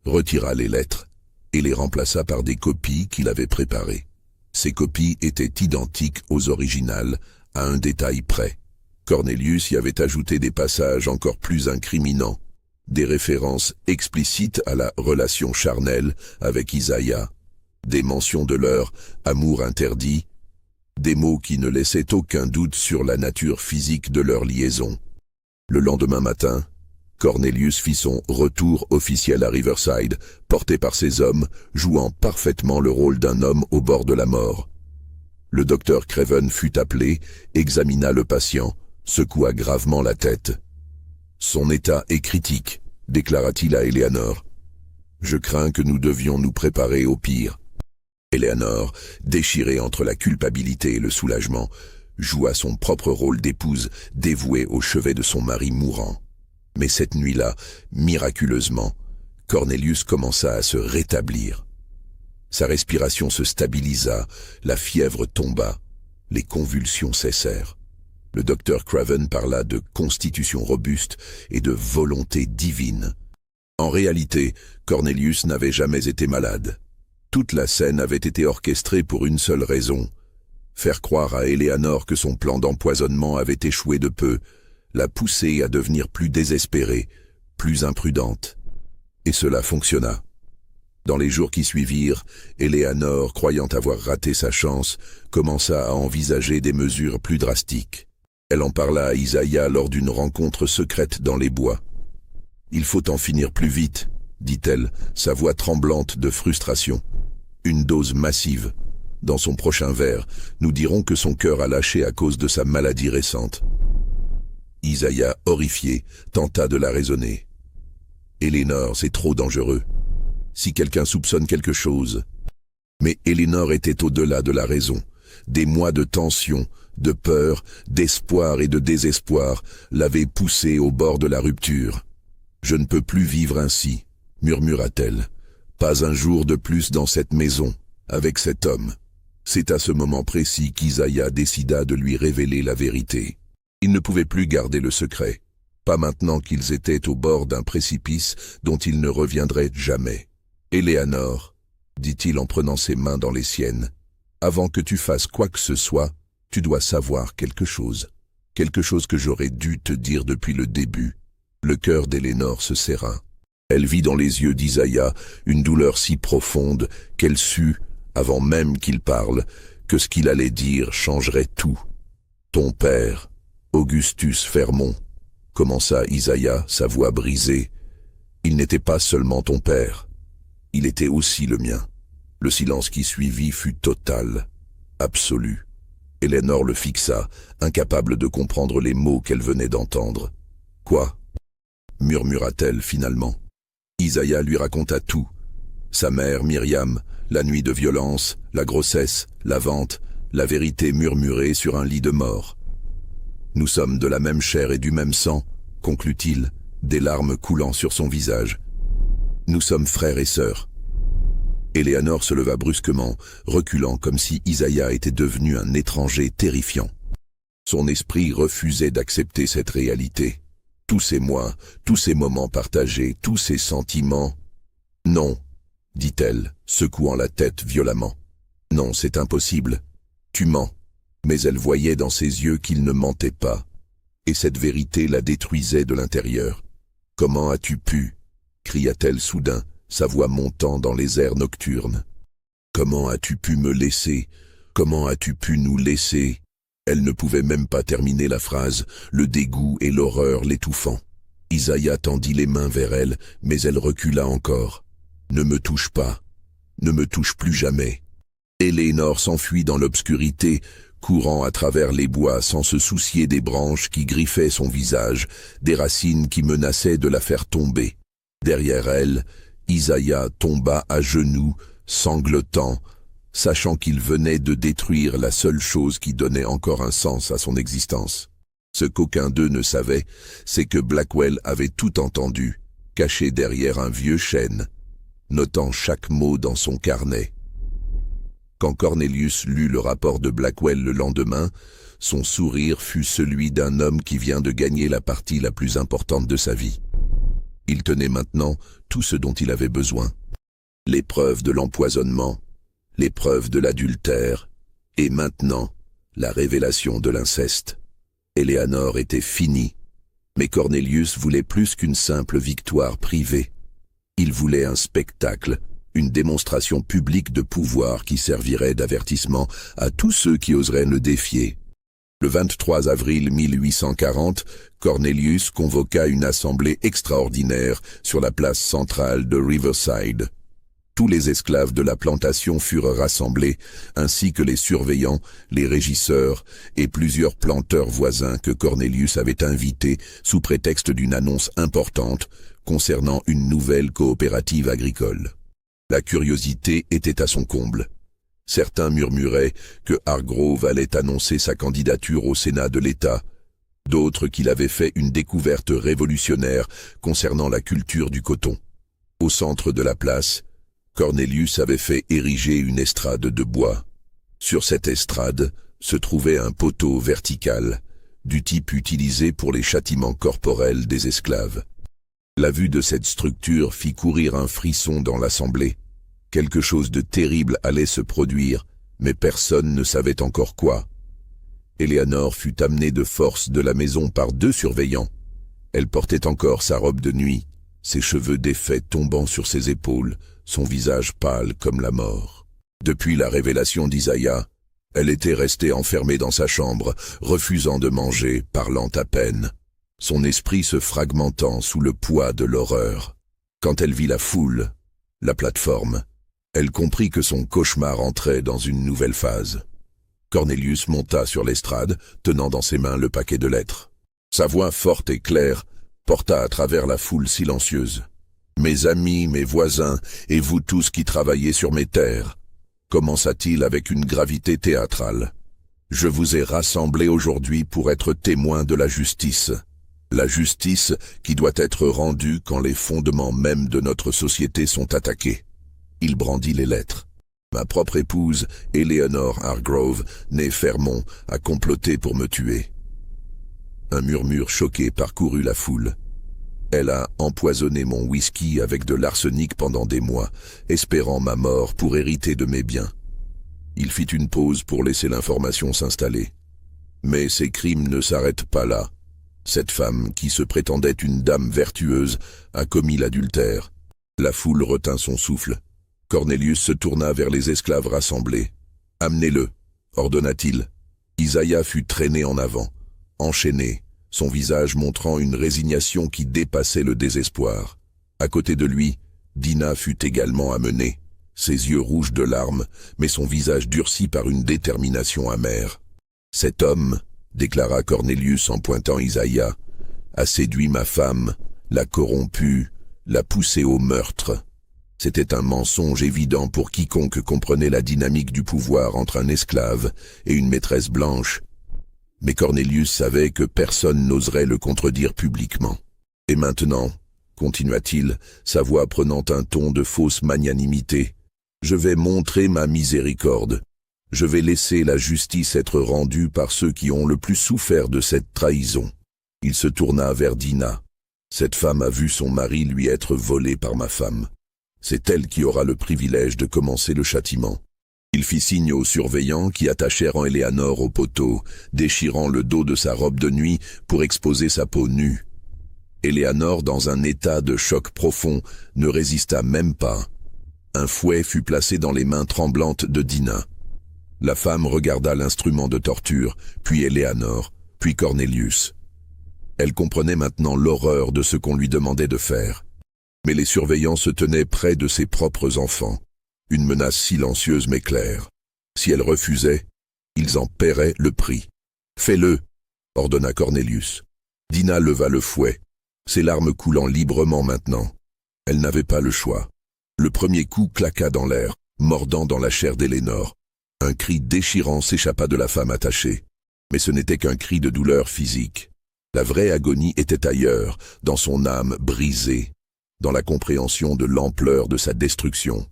retira les lettres et les remplaça par des copies qu'il avait préparées. Ces copies étaient identiques aux originales, à un détail près. Cornelius y avait ajouté des passages encore plus incriminants, des références explicites à la relation charnelle avec Isaiah, des mentions de leur amour interdit, des mots qui ne laissaient aucun doute sur la nature physique de leur liaison. Le lendemain matin, Cornelius fit son retour officiel à Riverside, porté par ses hommes, jouant parfaitement le rôle d'un homme au bord de la mort. Le docteur Craven fut appelé, examina le patient, secoua gravement la tête. « Son état est critique », déclara-t-il à Eleanor. « Je crains que nous devions nous préparer au pire. » Eleanor, déchirée entre la culpabilité et le soulagement, joua son propre rôle d'épouse dévouée au chevet de son mari mourant. Mais cette nuit-là, miraculeusement, Cornelius commença à se rétablir. Sa respiration se stabilisa, la fièvre tomba, les convulsions cessèrent. Le docteur Craven parla de constitution robuste et de volonté divine. En réalité, Cornelius n'avait jamais été malade. Toute la scène avait été orchestrée pour une seule raison. Faire croire à Eleanor que son plan d'empoisonnement avait échoué de peu, la pousser à devenir plus désespérée, plus imprudente. Et cela fonctionna. Dans les jours qui suivirent, Eleanor, croyant avoir raté sa chance, commença à envisager des mesures plus drastiques. Elle en parla à Isaiah lors d'une rencontre secrète dans les bois. « Il faut en finir plus vite », dit-elle, sa voix tremblante de frustration. « Une dose massive. Dans son prochain vers, nous dirons que son cœur a lâché à cause de sa maladie récente. » Isaiah, horrifié, tenta de la raisonner. « Eleanor, c'est trop dangereux. Si quelqu'un soupçonne quelque chose... » Mais Eleanor était au-delà de la raison. Des mois de tension, de peur, d'espoir et de désespoir l'avaient poussée au bord de la rupture. « Je ne peux plus vivre ainsi, » murmura-t-elle. « Pas un jour de plus dans cette maison, avec cet homme. » C'est à ce moment précis qu'Isaiah décida de lui révéler la vérité. Il ne pouvait plus garder le secret, pas maintenant qu'ils étaient au bord d'un précipice dont ils ne reviendraient jamais. « Eleanor, » dit-il en prenant ses mains dans les siennes, « avant que tu fasses quoi que ce soit, tu dois savoir quelque chose que j'aurais dû te dire depuis le début. » Le cœur d'Eleanor se serra. Elle vit dans les yeux d'Isaiah une douleur si profonde qu'elle sut, avant même qu'il parle, que ce qu'il allait dire changerait tout. « Ton père, Augustus Fermont, » commença Isaiah, sa voix brisée. « Il n'était pas seulement ton père, il était aussi le mien. » Le silence qui suivit fut total, absolu. Eleanor le fixa, incapable de comprendre les mots qu'elle venait d'entendre. « Quoi ?» murmura-t-elle finalement. Isaiah lui raconta tout. Sa mère, Myriam, la nuit de violence, la grossesse, la vente, la vérité murmurée sur un lit de mort. « Nous sommes de la même chair et du même sang, » conclut-il, des larmes coulant sur son visage. « Nous sommes frères et sœurs. » Eleanor se leva brusquement, reculant comme si Isaiah était devenu un étranger terrifiant. Son esprit refusait d'accepter cette réalité. Tous ces mois, tous ces moments partagés, tous ces sentiments. Non, dit-elle, secouant la tête violemment. Non, c'est impossible. Tu mens. Mais elle voyait dans ses yeux qu'il ne mentait pas. Et cette vérité la détruisait de l'intérieur. Comment as-tu pu? Cria-t-elle soudain, sa voix montant dans les airs nocturnes. Comment as-tu pu me laisser? Comment as-tu pu nous laisser? Elle ne pouvait même pas terminer la phrase, le dégoût et l'horreur l'étouffant. Isaiah tendit les mains vers elle, mais elle recula encore. Ne me touche pas. Ne me touche plus jamais. Eleanor s'enfuit dans l'obscurité, courant à travers les bois sans se soucier des branches qui griffaient son visage, des racines qui menaçaient de la faire tomber. Derrière elle, Isaiah tomba à genoux, sanglotant, sachant qu'il venait de détruire la seule chose qui donnait encore un sens à son existence. Ce qu'aucun d'eux ne savait, c'est que Blackwell avait tout entendu, caché derrière un vieux chêne, notant chaque mot dans son carnet. Quand Cornelius lut le rapport de Blackwell le lendemain, son sourire fut celui d'un homme qui vient de gagner la partie la plus importante de sa vie. Il tenait maintenant tout ce dont il avait besoin. Les preuves de l'empoisonnement, les preuves de l'adultère, et maintenant, la révélation de l'inceste. Eleanor était finie, mais Cornelius voulait plus qu'une simple victoire privée. Il voulait un spectacle, une démonstration publique de pouvoir qui servirait d'avertissement à tous ceux qui oseraient le défier. Le 23 avril 1840, Cornelius convoqua une assemblée extraordinaire sur la place centrale de Riverside. Tous les esclaves de la plantation furent rassemblés, ainsi que les surveillants, les régisseurs et plusieurs planteurs voisins que Cornelius avait invités sous prétexte d'une annonce importante concernant une nouvelle coopérative agricole. La curiosité était à son comble. Certains murmuraient que Hargrove allait annoncer sa candidature au Sénat de l'État, d'autres qu'il avait fait une découverte révolutionnaire concernant la culture du coton. Au centre de la place, Cornelius avait fait ériger une estrade de bois. Sur cette estrade se trouvait un poteau vertical, du type utilisé pour les châtiments corporels des esclaves. La vue de cette structure fit courir un frisson dans l'assemblée. Quelque chose de terrible allait se produire, mais personne ne savait encore quoi. Eleanor fut amenée de force de la maison par 2 surveillants. Elle portait encore sa robe de nuit, ses cheveux défaits tombant sur ses épaules, son visage pâle comme la mort. Depuis la révélation d'Isaiah, elle était restée enfermée dans sa chambre, refusant de manger, parlant à peine, son esprit se fragmentant sous le poids de l'horreur. Quand elle vit la foule, la plateforme, elle comprit que son cauchemar entrait dans une nouvelle phase. Cornelius monta sur l'estrade, tenant dans ses mains le paquet de lettres. Sa voix forte et claire porta à travers la foule silencieuse. « Mes amis, mes voisins, et vous tous qui travaillez sur mes terres », commença-t-il avec une gravité théâtrale. « Je vous ai rassemblés aujourd'hui pour être témoins de la justice. La justice qui doit être rendue quand les fondements mêmes de notre société sont attaqués. » Il brandit les lettres. Ma propre épouse, Eleanor Hargrove, née Fairmont, a comploté pour me tuer. Un murmure choqué parcourut la foule. Elle a empoisonné mon whisky avec de l'arsenic pendant des mois, espérant ma mort pour hériter de mes biens. Il fit une pause pour laisser l'information s'installer. Mais ces crimes ne s'arrêtent pas là. Cette femme, qui se prétendait une dame vertueuse, a commis l'adultère. La foule retint son souffle. Cornelius se tourna vers les esclaves rassemblés. « Amenez-le » ordonna-t-il. Isaiah fut traîné en avant, enchaîné, son visage montrant une résignation qui dépassait le désespoir. À côté de lui, Dina fut également amenée, ses yeux rouges de larmes, mais son visage durci par une détermination amère. « Cet homme, » déclara Cornelius en pointant Isaiah, « a séduit ma femme, l'a corrompue, l'a poussée au meurtre. » C'était un mensonge évident pour quiconque comprenait la dynamique du pouvoir entre un esclave et une maîtresse blanche. Mais Cornelius savait que personne n'oserait le contredire publiquement. « Et maintenant, » continua-t-il, sa voix prenant un ton de fausse magnanimité, « je vais montrer ma miséricorde. Je vais laisser la justice être rendue par ceux qui ont le plus souffert de cette trahison. » Il se tourna vers Dina. « Cette femme a vu son mari lui être volé par ma femme. C'est elle qui aura le privilège de commencer le châtiment. » Il fit signe aux surveillants qui attachèrent Éléanore au poteau, déchirant le dos de sa robe de nuit pour exposer sa peau nue. Éléanore, dans un état de choc profond, ne résista même pas. Un fouet fut placé dans les mains tremblantes de Dina. La femme regarda l'instrument de torture, puis Éléanore, puis Cornélius. Elle comprenait maintenant l'horreur de ce qu'on lui demandait de faire. Mais les surveillants se tenaient près de ses propres enfants. Une menace silencieuse mais claire. Si elle refusait, ils en paieraient le prix. « Fais-le » ordonna Cornélius. Dina leva le fouet, ses larmes coulant librement maintenant. Elle n'avait pas le choix. Le premier coup claqua dans l'air, mordant dans la chair d'Éléanore. Un cri déchirant s'échappa de la femme attachée. Mais ce n'était qu'un cri de douleur physique. La vraie agonie était ailleurs, dans son âme brisée, dans la compréhension de l'ampleur de sa destruction.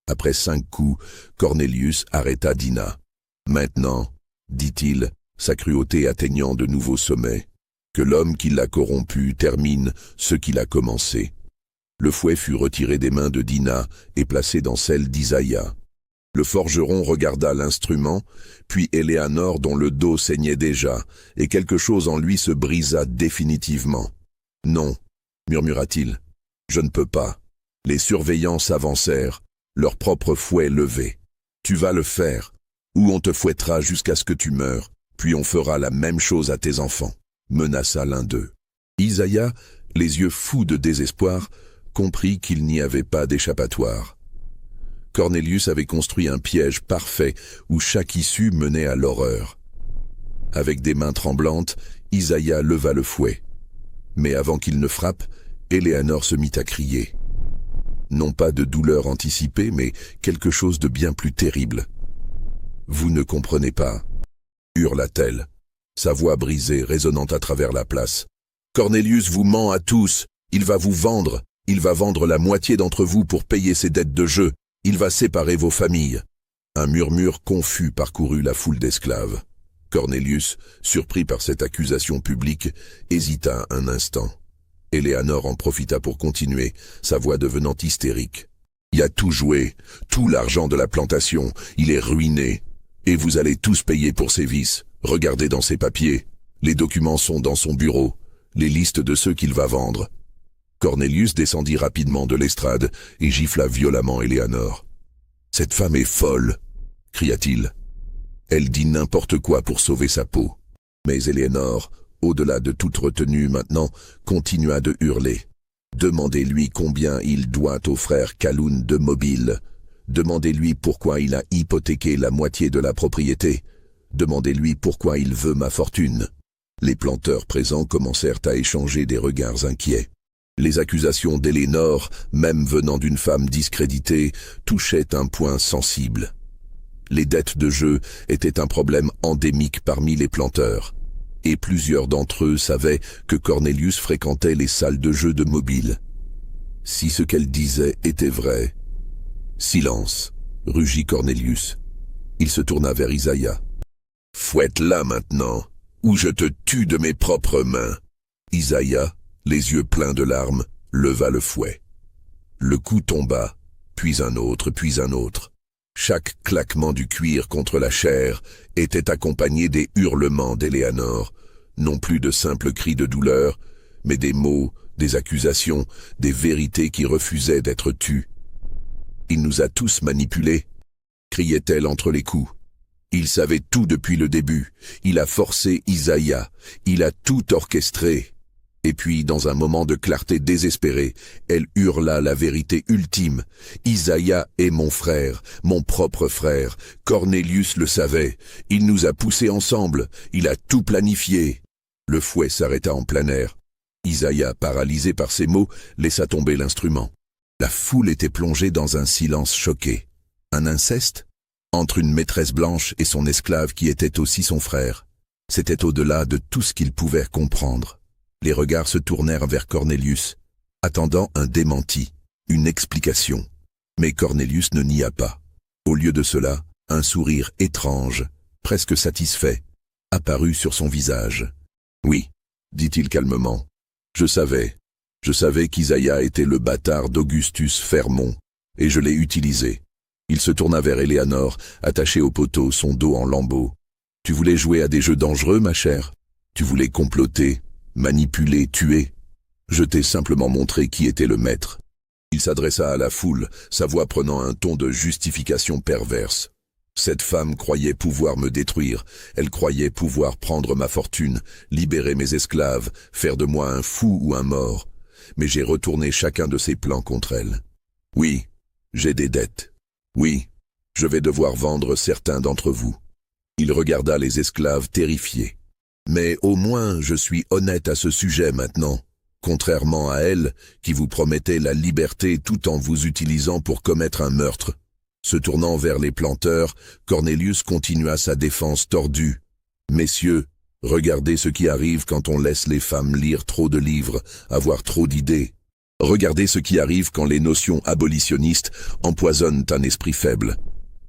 Après 5 coups, Cornélius arrêta Dina. « Maintenant, dit-il, sa cruauté atteignant de nouveaux sommets, que l'homme qui l'a corrompu termine ce qu'il a commencé. » Le fouet fut retiré des mains de Dina et placé dans celles d'Isaïa. Le forgeron regarda l'instrument, puis Éléanore dont le dos saignait déjà, et quelque chose en lui se brisa définitivement. « Non, murmura-t-il, je ne peux pas. » Les surveillants s'avancèrent, leur propre fouet levé. « Tu vas le faire, ou on te fouettera jusqu'à ce que tu meures, puis on fera la même chose à tes enfants, » menaça l'un d'eux. Isaïa, les yeux fous de désespoir, comprit qu'il n'y avait pas d'échappatoire. Cornélius avait construit un piège parfait où chaque issue menait à l'horreur. Avec des mains tremblantes, Isaïa leva le fouet. Mais avant qu'il ne frappe, Éléanore se mit à crier. Non pas de douleur anticipée, mais quelque chose de bien plus terrible. « Vous ne comprenez pas » hurla-t-elle, sa voix brisée résonnant à travers la place. « Cornélius vous ment à tous, il va vous vendre, il va vendre la moitié d'entre vous pour payer ses dettes de jeu, il va séparer vos familles. » Un murmure confus parcourut la foule d'esclaves. Cornélius, surpris par cette accusation publique, hésita un instant. Éléanore en profita pour continuer, sa voix devenant hystérique. « Il a tout joué, tout l'argent de la plantation, il est ruiné. Et vous allez tous payer pour ses vices. Regardez dans ses papiers. Les documents sont dans son bureau, les listes de ceux qu'il va vendre. » Cornélius descendit rapidement de l'estrade et gifla violemment Éléanore. « Cette femme est folle !» cria-t-il. « Elle dit n'importe quoi pour sauver sa peau. » Mais Éléanore, au-delà de toute retenue maintenant, continua de hurler. « Demandez-lui combien il doit au frère Kaloun de Mobile. Demandez-lui pourquoi il a hypothéqué la moitié de la propriété. Demandez-lui pourquoi il veut ma fortune. » Les planteurs présents commencèrent à échanger des regards inquiets. Les accusations d'Éléanore, même venant d'une femme discréditée, touchaient un point sensible. Les dettes de jeu étaient un problème endémique parmi les planteurs. Et plusieurs d'entre eux savaient que Cornélius fréquentait les salles de jeu de Mobile. Si ce qu'elle disait était vrai... « Silence !» rugit Cornélius. Il se tourna vers Isaïa. « Fouette-la maintenant, ou je te tue de mes propres mains. » Isaïa, les yeux pleins de larmes, leva le fouet. Le coup tomba, puis un autre, puis un autre. Chaque claquement du cuir contre la chair était accompagné des hurlements d'Éléanore, non plus de simples cris de douleur, mais des mots, des accusations, des vérités qui refusaient d'être tues. « Il nous a tous manipulés !» criait-elle entre les coups. « Il savait tout depuis le début, il a forcé Isaïa, il a tout orchestré. » Et puis, dans un moment de clarté désespérée, elle hurla la vérité ultime. « Isaïa est mon frère, mon propre frère. Cornélius le savait. Il nous a poussés ensemble. Il a tout planifié. » Le fouet s'arrêta en plein air. Isaïa, paralysé par ces mots, laissa tomber l'instrument. La foule était plongée dans un silence choqué. Un inceste ? Entre une maîtresse blanche et son esclave qui était aussi son frère. C'était au-delà de tout ce qu'ils pouvaient comprendre. Les regards se tournèrent vers Cornélius, attendant un démenti, une explication. Mais Cornélius ne nia pas. Au lieu de cela, Un sourire étrange, presque satisfait, apparut sur son visage. « Oui, dit-il calmement. Je savais qu'Isaiah était le bâtard d'Augustus Fermont, et je l'ai utilisé. » Il se tourna vers Éléanore, attachée au poteau, son dos en lambeaux. « Tu voulais jouer à des jeux dangereux, ma chère? Tu voulais comploter, manipuler, tuer? Je t'ai simplement montré qui était le maître. » Il s'adressa à la foule, sa voix prenant un ton de justification perverse. « Cette femme croyait pouvoir me détruire, elle croyait pouvoir prendre ma fortune, libérer mes esclaves, faire de moi un fou ou un mort. Mais j'ai retourné chacun de ses plans contre elle. Oui, j'ai des dettes. Oui, je vais devoir vendre certains d'entre vous. » Il regarda les esclaves terrifiés. « Mais au moins je suis honnête à ce sujet maintenant, contrairement à elle qui vous promettait la liberté tout en vous utilisant pour commettre un meurtre. » Se tournant vers les planteurs, Cornelius continua sa défense tordue. « Messieurs, regardez ce qui arrive quand on laisse les femmes lire trop de livres, avoir trop d'idées. Regardez ce qui arrive quand les notions abolitionnistes empoisonnent un esprit faible.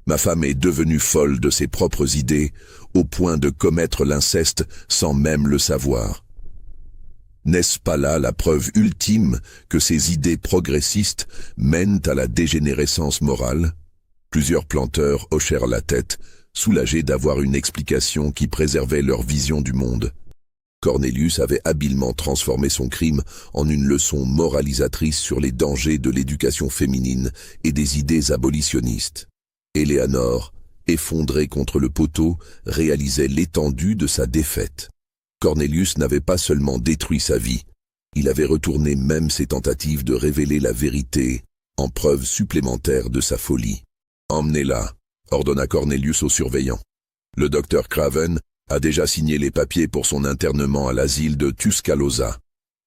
Ma femme est devenue folle de ses propres idées, au point de commettre l'inceste sans même le savoir. N'est-ce pas là la preuve ultime que ces idées progressistes mènent à la dégénérescence morale ?» Plusieurs planteurs hochèrent la tête, soulagés d'avoir une explication qui préservait leur vision du monde. Cornelius avait habilement transformé son crime en une leçon moralisatrice sur les dangers de l'éducation féminine et des idées abolitionnistes. Éléanore, effondrée contre le poteau, réalisait l'étendue de sa défaite. Cornelius n'avait pas seulement détruit sa vie, il avait retourné même ses tentatives de révéler la vérité en preuve supplémentaire de sa folie. « Emmenez-la », ordonna Cornelius au surveillant. Le docteur Craven a déjà signé les papiers pour son internement à l'asile de Tuscaloosa.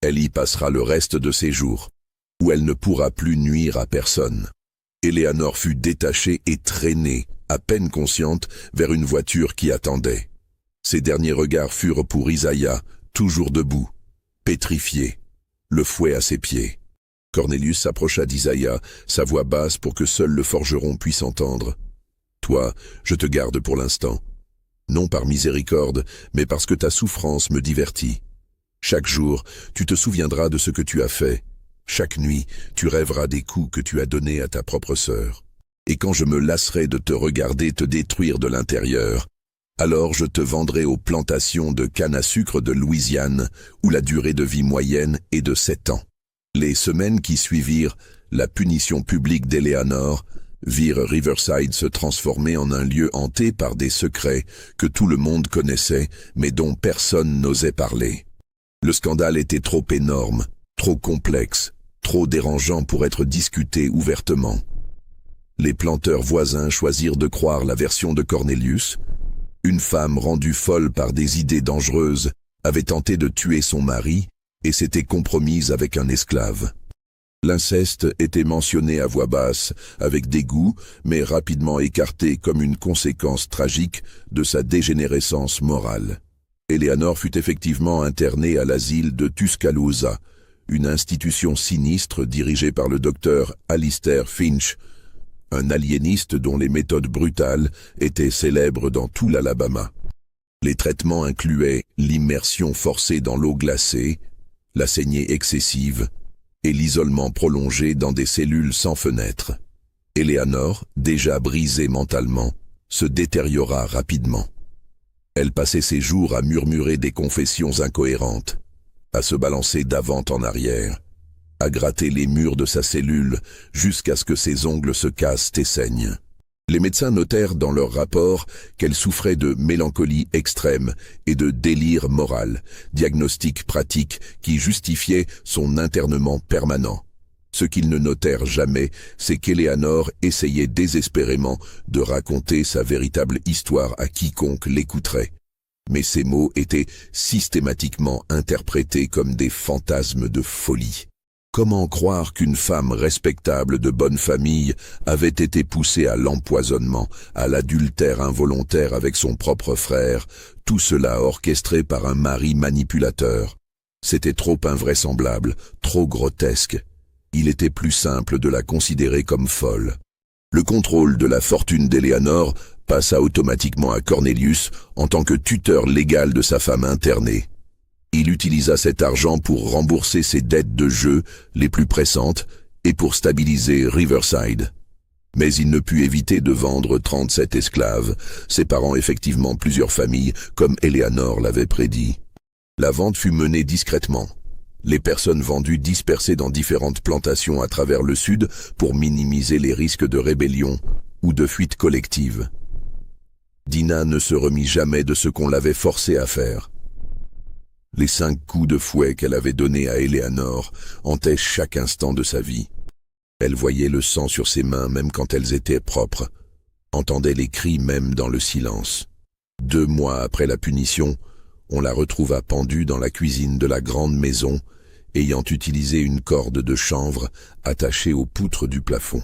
Elle y passera le reste de ses jours, où elle ne pourra plus nuire à personne. Éléanore fut détachée et traînée, à peine consciente, vers une voiture qui attendait. Ses derniers regards furent pour Isaiah, toujours debout, pétrifié, le fouet à ses pieds. Cornelius s'approcha d'Isaiah, sa voix basse pour que seul le forgeron puisse entendre. « Toi, je te garde pour l'instant. Non par miséricorde, mais parce que ta souffrance me divertit. Chaque jour, tu te souviendras de ce que tu as fait. Chaque nuit, tu rêveras des coups que tu as donnés à ta propre sœur. Et quand je me lasserai de te regarder te détruire de l'intérieur, alors je te vendrai aux plantations de canne à sucre de Louisiane, où la durée de vie moyenne est de 7 ans. » Les semaines qui suivirent, la punition publique d'Éléanore virent Riverside se transformer en un lieu hanté par des secrets que tout le monde connaissait, mais dont personne n'osait parler. Le scandale était trop énorme, trop complexe, trop dérangeant pour être discuté ouvertement. Les planteurs voisins choisirent de croire la version de Cornelius. Une femme rendue folle par des idées dangereuses avait tenté de tuer son mari et s'était compromise avec un esclave. L'inceste était mentionné à voix basse, avec dégoût, mais rapidement écarté comme une conséquence tragique de sa dégénérescence morale. Éléanore fut effectivement internée à l'asile de Tuscaloosa, une institution sinistre dirigée par le docteur Alistair Finch, un aliéniste dont les méthodes brutales étaient célèbres dans tout l'Alabama. Les traitements incluaient l'immersion forcée dans l'eau glacée, la saignée excessive et l'isolement prolongé dans des cellules sans fenêtres. Éléanore, déjà brisée mentalement, se détériora rapidement. Elle passait ses jours à murmurer des confessions incohérentes, à se balancer d'avant en arrière, à gratter les murs de sa cellule jusqu'à ce que ses ongles se cassent et saignent. Les médecins notèrent dans leur rapport qu'elle souffrait de mélancolie extrême et de délire moral, diagnostic pratique qui justifiait son internement permanent. Ce qu'ils ne notèrent jamais, c'est qu'Éléanore essayait désespérément de raconter sa véritable histoire à quiconque l'écouterait. Mais ces mots étaient systématiquement interprétés comme des fantasmes de folie. Comment croire qu'une femme respectable de bonne famille avait été poussée à l'empoisonnement, à l'adultère involontaire avec son propre frère, tout cela orchestré par un mari manipulateur? C'était trop invraisemblable, trop grotesque. Il était plus simple de la considérer comme folle. Le contrôle de la fortune d'Éléanore passa automatiquement à Cornelius en tant que tuteur légal de sa femme internée. Il utilisa cet argent pour rembourser ses dettes de jeu les plus pressantes et pour stabiliser Riverside. Mais il ne put éviter de vendre 37 esclaves, séparant effectivement plusieurs familles, comme Eleanor l'avait prédit. La vente fut menée discrètement. Les personnes vendues dispersées dans différentes plantations à travers le sud pour minimiser les risques de rébellion ou de fuite collective. Dina ne se remit jamais de ce qu'on l'avait forcée à faire. Les 5 coups de fouet qu'elle avait donnés à Eleanor hantaient chaque instant de sa vie. Elle voyait le sang sur ses mains même quand elles étaient propres, entendait les cris même dans le silence. 2 mois après la punition, on la retrouva pendue dans la cuisine de la grande maison, ayant utilisé une corde de chanvre attachée aux poutres du plafond.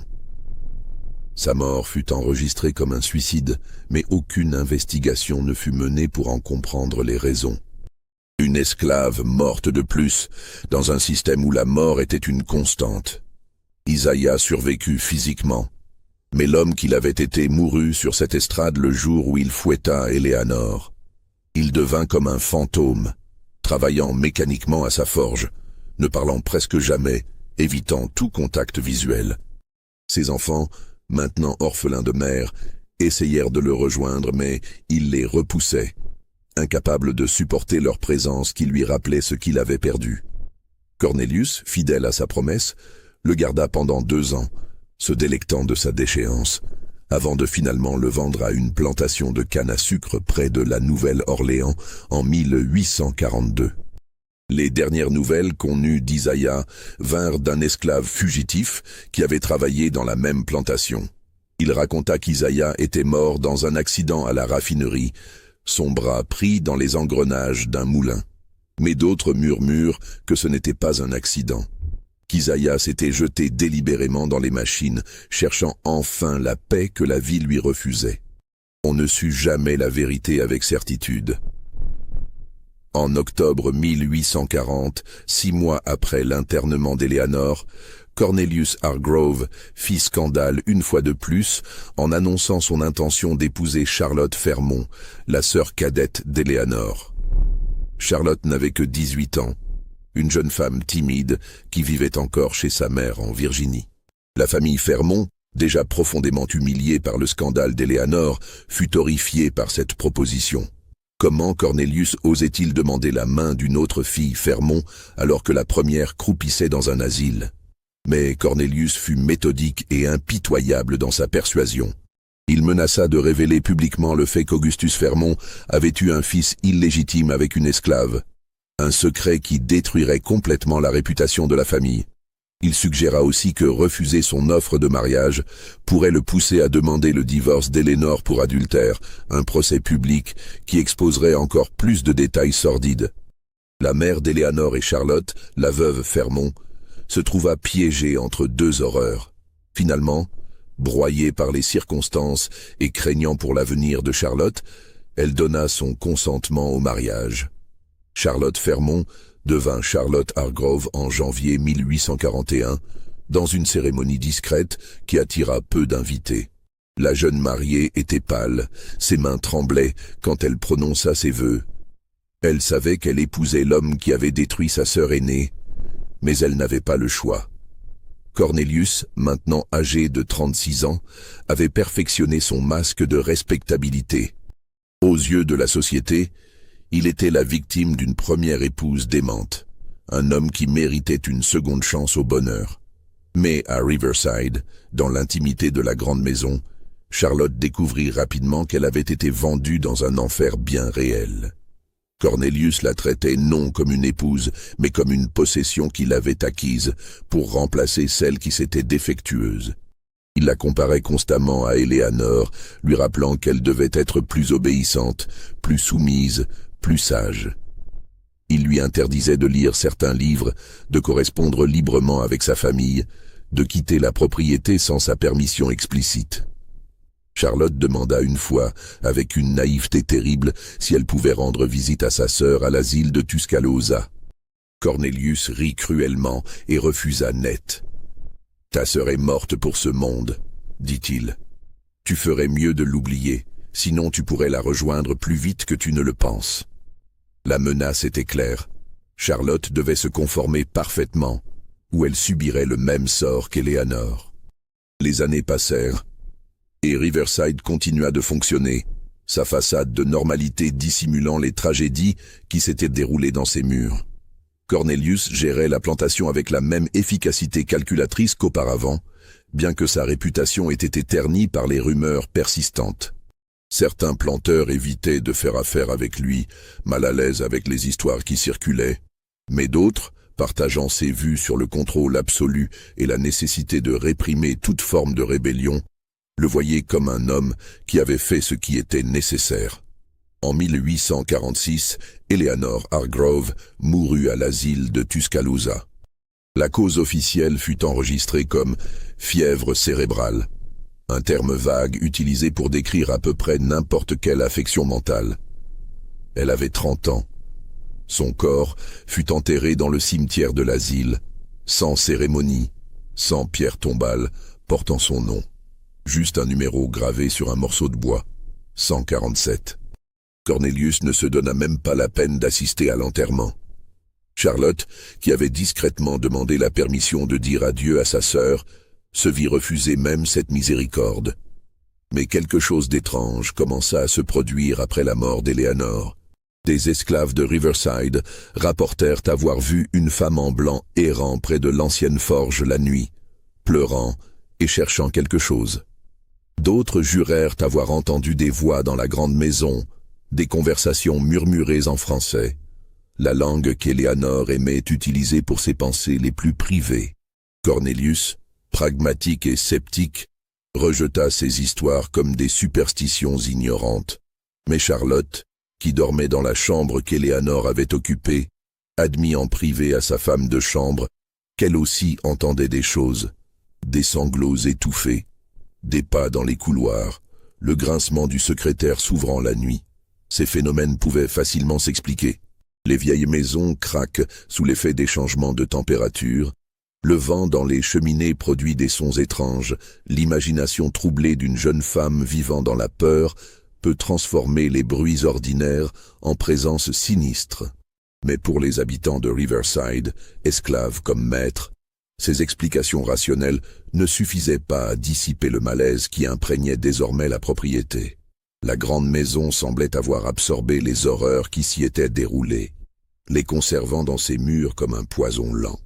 Sa mort fut enregistrée comme un suicide, mais aucune investigation ne fut menée pour en comprendre les raisons. Une esclave morte de plus, dans un système où la mort était une constante. Isaiah survécut physiquement, mais l'homme qu'il avait été mourut sur cette estrade le jour où il fouetta Eleanor. Il devint comme un fantôme, travaillant mécaniquement à sa forge, ne parlant presque jamais, évitant tout contact visuel. Ses enfants, maintenant orphelins de mère, essayèrent de le rejoindre, mais il les repoussait, incapable de supporter leur présence qui lui rappelait ce qu'il avait perdu. Cornelius, fidèle à sa promesse, le garda pendant 2 ans, se délectant de sa déchéance, avant de finalement le vendre à une plantation de canne à sucre près de la Nouvelle-Orléans en 1842. Les dernières nouvelles qu'on eut d'Isaiah vinrent d'un esclave fugitif qui avait travaillé dans la même plantation. Il raconta qu'Isaiah était mort dans un accident à la raffinerie, son bras pris dans les engrenages d'un moulin. Mais d'autres murmurent que ce n'était pas un accident, qu'Isaiah s'était jeté délibérément dans les machines, cherchant enfin la paix que la vie lui refusait. On ne sut jamais la vérité avec certitude. En octobre 1840, 6 mois après l'internement d'Eleanor, Cornelius Hargrove fit scandale une fois de plus en annonçant son intention d'épouser Charlotte Fermont, la sœur cadette d'Eleanor. Charlotte n'avait que 18 ans, une jeune femme timide qui vivait encore chez sa mère en Virginie. La famille Fermont, déjà profondément humiliée par le scandale d'Eleanor, fut horrifiée par cette proposition. Comment Cornelius osait-il demander la main d'une autre fille Fermont alors que la première croupissait dans un asile? Mais Cornelius fut méthodique et impitoyable dans sa persuasion. Il menaça de révéler publiquement le fait qu'Augustus Fermont avait eu un fils illégitime avec une esclave, un secret qui détruirait complètement la réputation de la famille. Il suggéra aussi que refuser son offre de mariage pourrait le pousser à demander le divorce d'Eleanor pour adultère, un procès public qui exposerait encore plus de détails sordides. La mère d'Eleanor et Charlotte, la veuve Fermont, se trouva piégée entre 2 horreurs. Finalement, broyée par les circonstances et craignant pour l'avenir de Charlotte, elle donna son consentement au mariage. Charlotte Fermont devint Charlotte Hargrove en janvier 1841, dans une cérémonie discrète qui attira peu d'invités. La jeune mariée était pâle, ses mains tremblaient quand elle prononça ses vœux. Elle savait qu'elle épousait l'homme qui avait détruit sa sœur aînée, mais elle n'avait pas le choix. Cornelius, maintenant âgé de 36 ans, avait perfectionné son masque de respectabilité. Aux yeux de la société, il était la victime d'une première épouse démente, un homme qui méritait une seconde chance au bonheur. Mais à Riverside, dans l'intimité de la grande maison, Charlotte découvrit rapidement qu'elle avait été vendue dans un enfer bien réel. Cornelius la traitait non comme une épouse, mais comme une possession qu'il avait acquise pour remplacer celle qui s'était défectueuse. Il la comparait constamment à Eleanor, lui rappelant qu'elle devait être plus obéissante, plus soumise, plus sage. Il lui interdisait de lire certains livres, de correspondre librement avec sa famille, de quitter la propriété sans sa permission explicite. Charlotte demanda une fois, avec une naïveté terrible, si elle pouvait rendre visite à sa sœur à l'asile de Tuscaloosa. Cornelius rit cruellement et refusa net. « Ta sœur est morte pour ce monde, dit-il. Tu ferais mieux de l'oublier, sinon tu pourrais la rejoindre plus vite que tu ne le penses. » La menace était claire. Charlotte devait se conformer parfaitement, ou elle subirait le même sort qu'Eleanor. Les années passèrent, et Riverside continua de fonctionner, sa façade de normalité dissimulant les tragédies qui s'étaient déroulées dans ses murs. Cornelius gérait la plantation avec la même efficacité calculatrice qu'auparavant, bien que sa réputation ait été ternie par les rumeurs persistantes. Certains planteurs évitaient de faire affaire avec lui, mal à l'aise avec les histoires qui circulaient, mais d'autres, partageant ses vues sur le contrôle absolu et la nécessité de réprimer toute forme de rébellion, le voyaient comme un homme qui avait fait ce qui était nécessaire. En 1846, Eleanor Hargrove mourut à l'asile de Tuscaloosa. La cause officielle fut enregistrée comme « fièvre cérébrale », un terme vague utilisé pour décrire à peu près n'importe quelle affection mentale. Elle avait 30 ans. Son corps fut enterré dans le cimetière de l'asile, sans cérémonie, sans pierre tombale portant son nom. Juste un numéro gravé sur un morceau de bois, 147. Cornelius ne se donna même pas la peine d'assister à l'enterrement. Charlotte, qui avait discrètement demandé la permission de dire adieu à sa sœur, se vit refuser même cette miséricorde. Mais quelque chose d'étrange commença à se produire après la mort d'Eleanor. Des esclaves de Riverside rapportèrent avoir vu une femme en blanc errant près de l'ancienne forge la nuit, pleurant et cherchant quelque chose. D'autres jurèrent avoir entendu des voix dans la grande maison, des conversations murmurées en français, la langue qu'Eleanor aimait utiliser pour ses pensées les plus privées. Cornelius, pragmatique et sceptique, rejeta ces histoires comme des superstitions ignorantes. Mais Charlotte, qui dormait dans la chambre qu'Eleanor avait occupée, admit en privé à sa femme de chambre qu'elle aussi entendait des choses, des sanglots étouffés, des pas dans les couloirs, le grincement du secrétaire s'ouvrant la nuit. Ces phénomènes pouvaient facilement s'expliquer. Les vieilles maisons craquent sous l'effet des changements de température, le vent dans les cheminées produit des sons étranges, l'imagination troublée d'une jeune femme vivant dans la peur peut transformer les bruits ordinaires en présences sinistres. Mais pour les habitants de Riverside, esclaves comme maîtres, ces explications rationnelles ne suffisaient pas à dissiper le malaise qui imprégnait désormais la propriété. La grande maison semblait avoir absorbé les horreurs qui s'y étaient déroulées, les conservant dans ses murs comme un poison lent.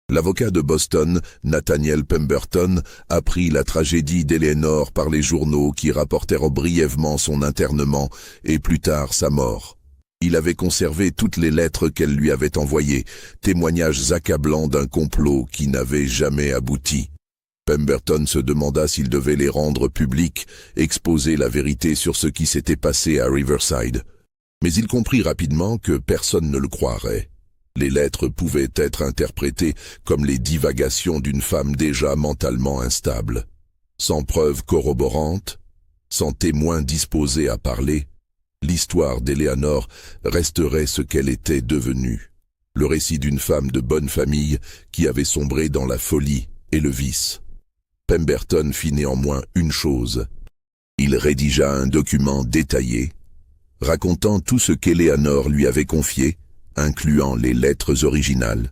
L'avocat de Boston, Nathaniel Pemberton, apprit la tragédie d'Eleanor par les journaux qui rapportèrent brièvement son internement et plus tard sa mort. Il avait conservé toutes les lettres qu'elle lui avait envoyées, témoignages accablants d'un complot qui n'avait jamais abouti. Pemberton se demanda s'il devait les rendre publics, exposer la vérité sur ce qui s'était passé à Riverside. Mais il comprit rapidement que personne ne le croirait. Les lettres pouvaient être interprétées comme les divagations d'une femme déjà mentalement instable. Sans preuves corroborantes, sans témoins disposés à parler, l'histoire d'Eleanor resterait ce qu'elle était devenue. Le récit d'une femme de bonne famille qui avait sombré dans la folie et le vice. Pemberton fit néanmoins une chose. Il rédigea un document détaillé, racontant tout ce qu'Eleanor lui avait confié, incluant les lettres originales,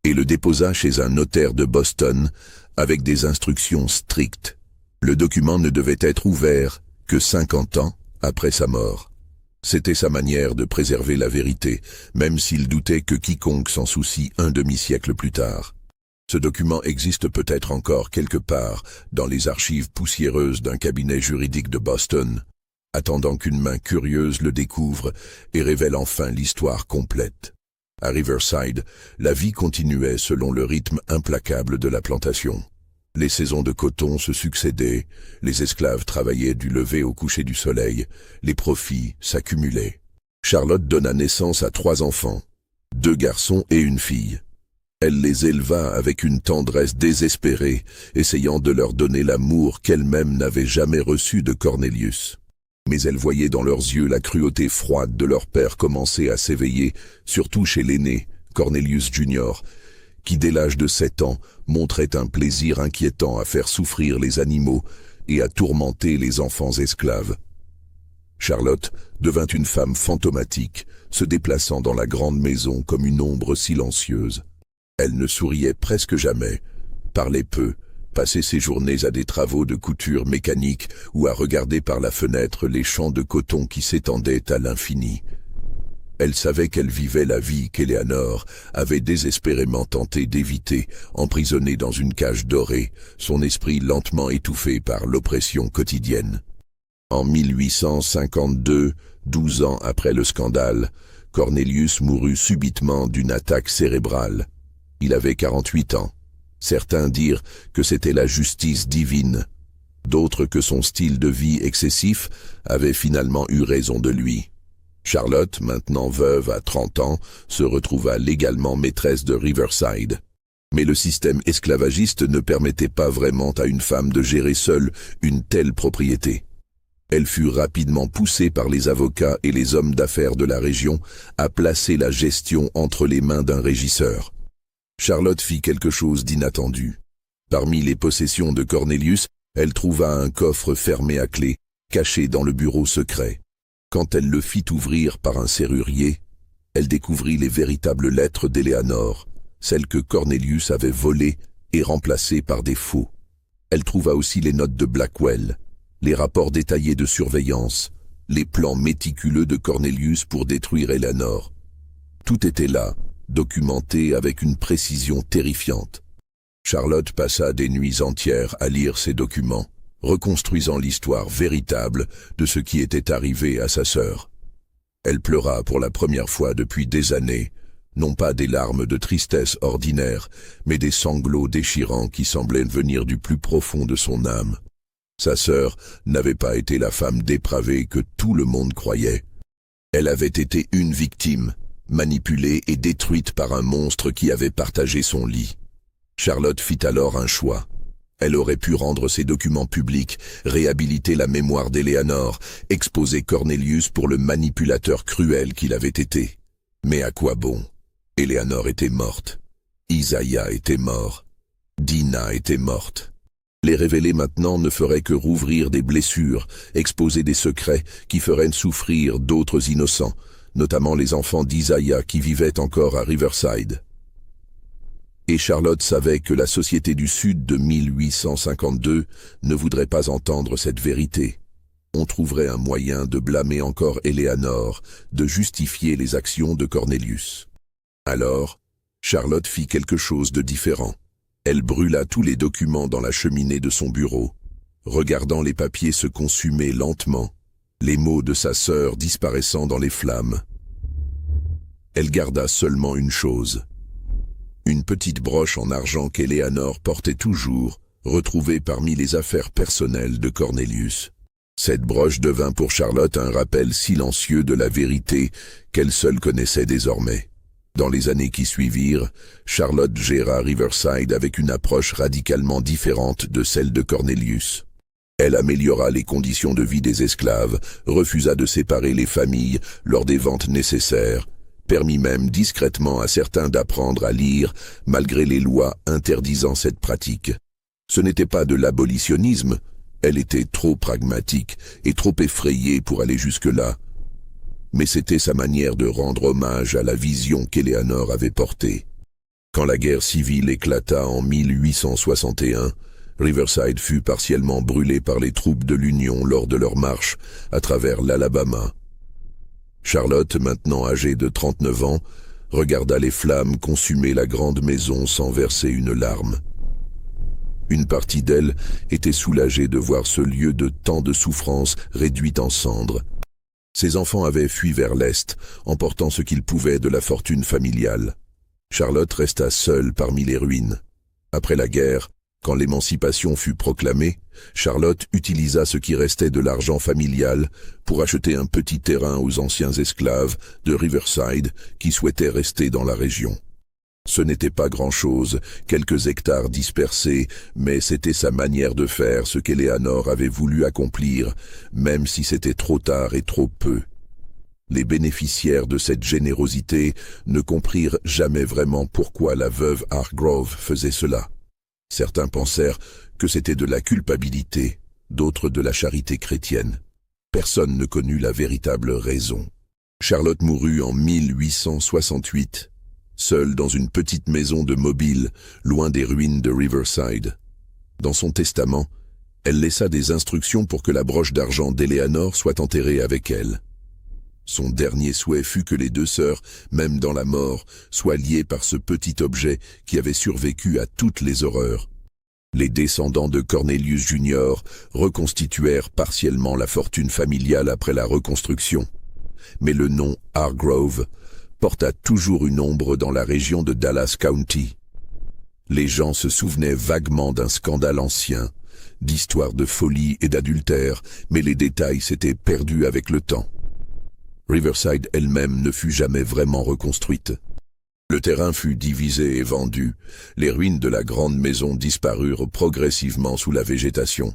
et le déposa chez un notaire de Boston avec des instructions strictes. Le document ne devait être ouvert que 50 ans après sa mort. C'était sa manière de préserver la vérité, même s'il doutait que quiconque s'en soucie un demi-siècle plus tard. Ce document existe peut-être encore quelque part dans les archives poussiéreuses d'un cabinet juridique de Boston, attendant qu'une main curieuse le découvre et révèle enfin l'histoire complète. À Riverside, la vie continuait selon le rythme implacable de la plantation. Les saisons de coton se succédaient, les esclaves travaillaient du lever au coucher du soleil, les profits s'accumulaient. Charlotte donna naissance à 3 enfants, 2 garçons et une fille. Elle les éleva avec une tendresse désespérée, essayant de leur donner l'amour qu'elle-même n'avait jamais reçu de Cornelius. Mais elle voyait dans leurs yeux la cruauté froide de leur père commencer à s'éveiller, surtout chez l'aîné, Cornelius Jr., qui dès l'âge de 7 ans montrait un plaisir inquiétant à faire souffrir les animaux et à tourmenter les enfants esclaves. Charlotte devint une femme fantomatique, se déplaçant dans la grande maison comme une ombre silencieuse. Elle ne souriait presque jamais, parlait peu, passait ses journées à des travaux de couture mécanique ou à regarder par la fenêtre les champs de coton qui s'étendaient à l'infini. Elle savait qu'elle vivait la vie qu'Éléanore avait désespérément tenté d'éviter, emprisonnée dans une cage dorée, son esprit lentement étouffé par l'oppression quotidienne. En 1852, 12 ans après le scandale, Cornelius mourut subitement d'une attaque cérébrale. Il avait 48 ans. Certains dirent que c'était la justice divine. D'autres que son style de vie excessif avait finalement eu raison de lui. Charlotte, maintenant veuve à 30 ans, se retrouva légalement maîtresse de Riverside. Mais le système esclavagiste ne permettait pas vraiment à une femme de gérer seule une telle propriété. Elle fut rapidement poussée par les avocats et les hommes d'affaires de la région à placer la gestion entre les mains d'un régisseur. Charlotte fit quelque chose d'inattendu. Parmi les possessions de Cornelius, elle trouva un coffre fermé à clé, caché dans le bureau secret. Quand elle le fit ouvrir par un serrurier, elle découvrit les véritables lettres d'Éléanore, celles que Cornelius avait volées et remplacées par des faux. Elle trouva aussi les notes de Blackwell, les rapports détaillés de surveillance, les plans méticuleux de Cornelius pour détruire Éléanore. Tout était là, documenté avec une précision terrifiante. Charlotte passa des nuits entières à lire ces documents, reconstruisant l'histoire véritable de ce qui était arrivé à sa sœur. Elle pleura pour la première fois depuis des années, non pas des larmes de tristesse ordinaire, mais des sanglots déchirants qui semblaient venir du plus profond de son âme. Sa sœur n'avait pas été la femme dépravée que tout le monde croyait. Elle avait été une victime, manipulée et détruite par un monstre qui avait partagé son lit. Charlotte fit alors un choix. Elle aurait pu rendre ses documents publics, réhabiliter la mémoire d'Éléanore, exposer Cornelius pour le manipulateur cruel qu'il avait été. Mais à quoi bon? Éléanore était morte. Isaiah était mort. Dina était morte. Les révéler maintenant ne ferait que rouvrir des blessures, exposer des secrets qui feraient souffrir d'autres innocents, notamment les enfants d'Isaiah qui vivaient encore à Riverside. Et Charlotte savait que la Société du Sud de 1852 ne voudrait pas entendre cette vérité. On trouverait un moyen de blâmer encore Éléanore, de justifier les actions de Cornelius. Alors, Charlotte fit quelque chose de différent. Elle brûla tous les documents dans la cheminée de son bureau, regardant les papiers se consumer lentement, les mots de sa sœur disparaissant dans les flammes. Elle garda seulement une chose. Une petite broche en argent qu'Éléanore portait toujours, retrouvée parmi les affaires personnelles de Cornelius. Cette broche devint pour Charlotte un rappel silencieux de la vérité qu'elle seule connaissait désormais. Dans les années qui suivirent, Charlotte géra Riverside avec une approche radicalement différente de celle de Cornelius. Elle améliora les conditions de vie des esclaves, refusa de séparer les familles lors des ventes nécessaires, permit même discrètement à certains d'apprendre à lire, malgré les lois interdisant cette pratique. Ce n'était pas de l'abolitionnisme, elle était trop pragmatique et trop effrayée pour aller jusque-là. Mais c'était sa manière de rendre hommage à la vision qu'Éléanore avait portée. Quand la guerre civile éclata en 1861, Riverside fut partiellement brûlée par les troupes de l'Union lors de leur marche à travers l'Alabama. Charlotte, maintenant âgée de 39 ans, regarda les flammes consumer la grande maison sans verser une larme. Une partie d'elle était soulagée de voir ce lieu de tant de souffrance réduit en cendres. Ses enfants avaient fui vers l'Est, emportant ce qu'ils pouvaient de la fortune familiale. Charlotte resta seule parmi les ruines. Après la guerre, quand l'émancipation fut proclamée, Charlotte utilisa ce qui restait de l'argent familial pour acheter un petit terrain aux anciens esclaves de Riverside qui souhaitaient rester dans la région. Ce n'était pas grand-chose, quelques hectares dispersés, mais c'était sa manière de faire ce qu'Éléanore avait voulu accomplir, même si c'était trop tard et trop peu. Les bénéficiaires de cette générosité ne comprirent jamais vraiment pourquoi la veuve Hargrove faisait cela. Certains pensèrent que c'était de la culpabilité, d'autres de la charité chrétienne. Personne ne connut la véritable raison. Charlotte mourut en 1868, seule dans une petite maison de Mobile, loin des ruines de Riverside. Dans son testament, elle laissa des instructions pour que la broche d'argent d'Eleanor soit enterrée avec elle. Son dernier souhait fut que les deux sœurs, même dans la mort, soient liées par ce petit objet qui avait survécu à toutes les horreurs. Les descendants de Cornelius Jr. reconstituèrent partiellement la fortune familiale après la reconstruction. Mais le nom Hargrove porta toujours une ombre dans la région de Dallas County. Les gens se souvenaient vaguement d'un scandale ancien, d'histoires de folie et d'adultère, mais les détails s'étaient perdus avec le temps. Riverside elle-même ne fut jamais vraiment reconstruite. Le terrain fut divisé et vendu. Les ruines de la grande maison disparurent progressivement sous la végétation.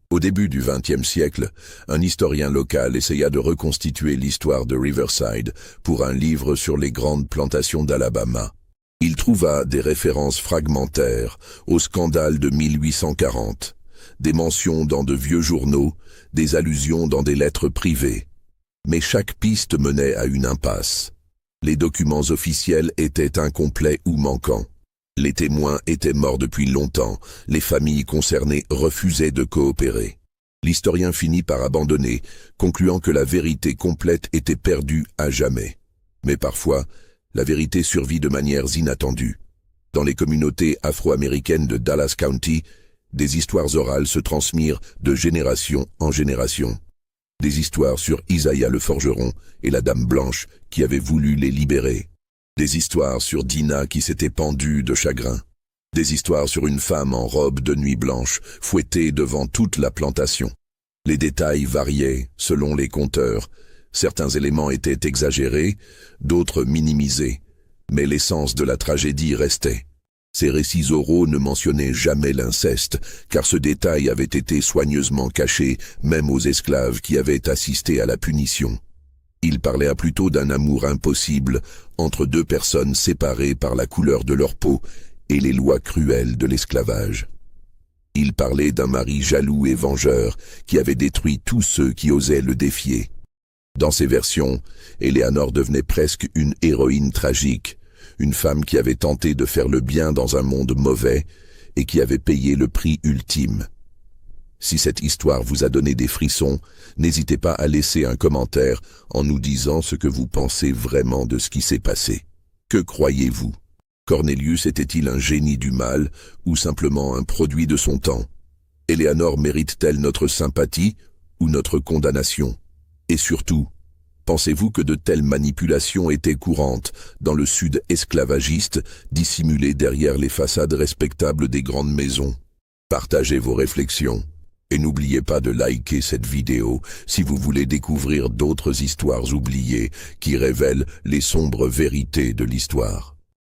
Au début du XXe siècle, un historien local essaya de reconstituer l'histoire de Riverside pour un livre sur les grandes plantations d'Alabama. Il trouva des références fragmentaires au scandale de 1840, des mentions dans de vieux journaux, des allusions dans des lettres privées. Mais chaque piste menait à une impasse. Les documents officiels étaient incomplets ou manquants. Les témoins étaient morts depuis longtemps, les familles concernées refusaient de coopérer. L'historien finit par abandonner, concluant que la vérité complète était perdue à jamais. Mais parfois, la vérité survit de manières inattendues. Dans les communautés afro-américaines de Dallas County, des histoires orales se transmirent de génération en génération. Des histoires sur Isaiah le forgeron et la dame blanche qui avait voulu les libérer. Des histoires sur Dinah qui s'était pendue de chagrin. Des histoires sur une femme en robe de nuit blanche, fouettée devant toute la plantation. Les détails variaient selon les conteurs. Certains éléments étaient exagérés, d'autres minimisés. Mais l'essence de la tragédie restait. Ces récits oraux ne mentionnaient jamais l'inceste, car ce détail avait été soigneusement caché, même aux esclaves qui avaient assisté à la punition. Ils parlaient plutôt d'un amour impossible entre deux personnes séparées par la couleur de leur peau et les lois cruelles de l'esclavage. Ils parlaient d'un mari jaloux et vengeur qui avait détruit tous ceux qui osaient le défier. Dans ces versions, Eleanor devenait presque une héroïne tragique, une femme qui avait tenté de faire le bien dans un monde mauvais et qui avait payé le prix ultime. Si cette histoire vous a donné des frissons, n'hésitez pas à laisser un commentaire en nous disant ce que vous pensez vraiment de ce qui s'est passé. Que croyez-vous? Cornelius était-il un génie du mal ou simplement un produit de son temps? Eleanor mérite-t-elle notre sympathie ou notre condamnation? Et surtout, pensez-vous que de telles manipulations étaient courantes dans le sud esclavagiste, dissimulées derrière les façades respectables des grandes maisons? Partagez vos réflexions. Et n'oubliez pas de liker cette vidéo si vous voulez découvrir d'autres histoires oubliées qui révèlent les sombres vérités de l'histoire.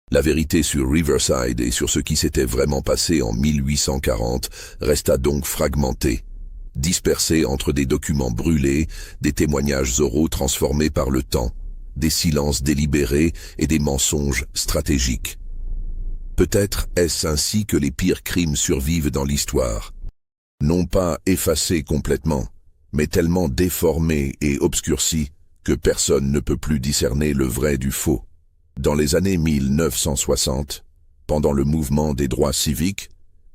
La vérité sur Riverside et sur ce qui s'était vraiment passé en 1840 resta donc fragmentée, dispersée entre des documents brûlés, des témoignages oraux transformés par le temps, des silences délibérés et des mensonges stratégiques. Peut-être est-ce ainsi que les pires crimes survivent dans l'histoire. Non pas effacés complètement, mais tellement déformés et obscurcis que personne ne peut plus discerner le vrai du faux. Dans les années 1960, pendant le mouvement des droits civiques,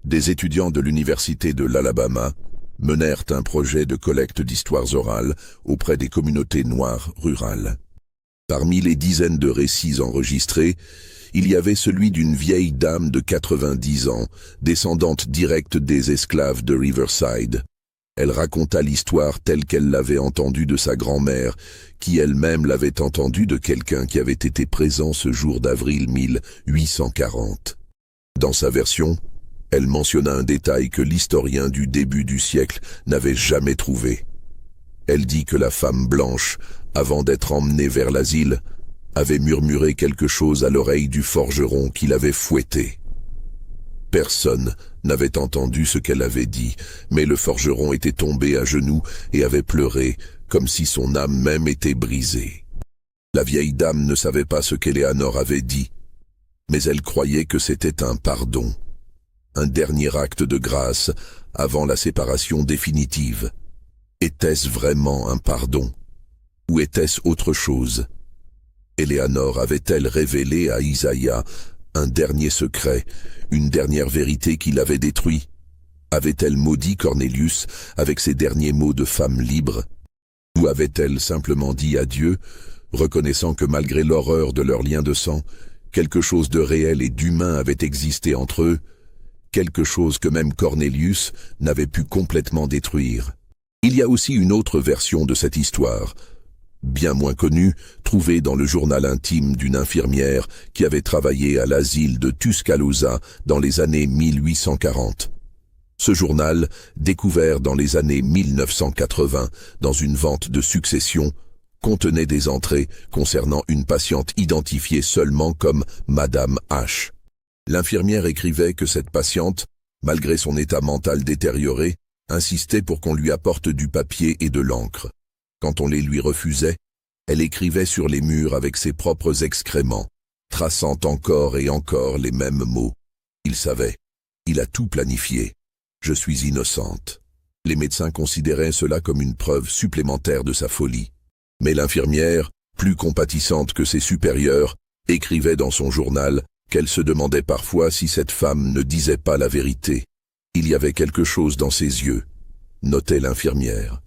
des étudiants de l'Université de l'Alabama menèrent un projet de collecte d'histoires orales auprès des communautés noires rurales. Parmi les dizaines de récits enregistrés, il y avait celui d'une vieille dame de 90 ans, descendante directe des esclaves de Riverside. Elle raconta l'histoire telle qu'elle l'avait entendue de sa grand-mère, qui elle-même l'avait entendue de quelqu'un qui avait été présent ce jour d'avril 1840. Dans sa version, elle mentionna un détail que l'historien du début du siècle n'avait jamais trouvé. Elle dit que la femme blanche, avant d'être emmenée vers l'asile, avait murmuré quelque chose à l'oreille du forgeron qui l'avait fouetté. Personne n'avait entendu ce qu'elle avait dit, mais le forgeron était tombé à genoux et avait pleuré, comme si son âme même était brisée. La vieille dame ne savait pas ce qu'Eleanor avait dit, mais elle croyait que c'était un pardon. un dernier acte de grâce avant la séparation définitive. Était-ce vraiment un pardon? Ou était-ce autre chose? Éléanore avait-elle révélé à Isaïa un dernier secret, une dernière vérité qui l'avait détruit? Avait-elle maudit Cornélius avec ses derniers mots de femme libre? Ou avait-elle simplement dit adieu, reconnaissant que malgré l'horreur de leur lien de sang, quelque chose de réel et d'humain avait existé entre eux, quelque chose que même Cornélius n'avait pu complètement détruire? Il y a aussi une autre version de cette histoire, bien moins connue, trouvée dans le journal intime d'une infirmière qui avait travaillé à l'asile de Tuscaloosa dans les années 1840. Ce journal, découvert dans les années 1980 dans une vente de succession, contenait des entrées concernant une patiente identifiée seulement comme Madame H. L'infirmière écrivait que cette patiente, malgré son état mental détérioré, insistait pour qu'on lui apporte du papier et de l'encre. Quand on les lui refusait, elle écrivait sur les murs avec ses propres excréments, traçant encore et encore les mêmes mots. Il savait. Il a tout planifié. Je suis innocente. Les médecins considéraient cela comme une preuve supplémentaire de sa folie. Mais l'infirmière, plus compatissante que ses supérieurs, écrivait dans son journal qu'elle se demandait parfois si cette femme ne disait pas la vérité. Il y avait quelque chose dans ses yeux, notait l'infirmière.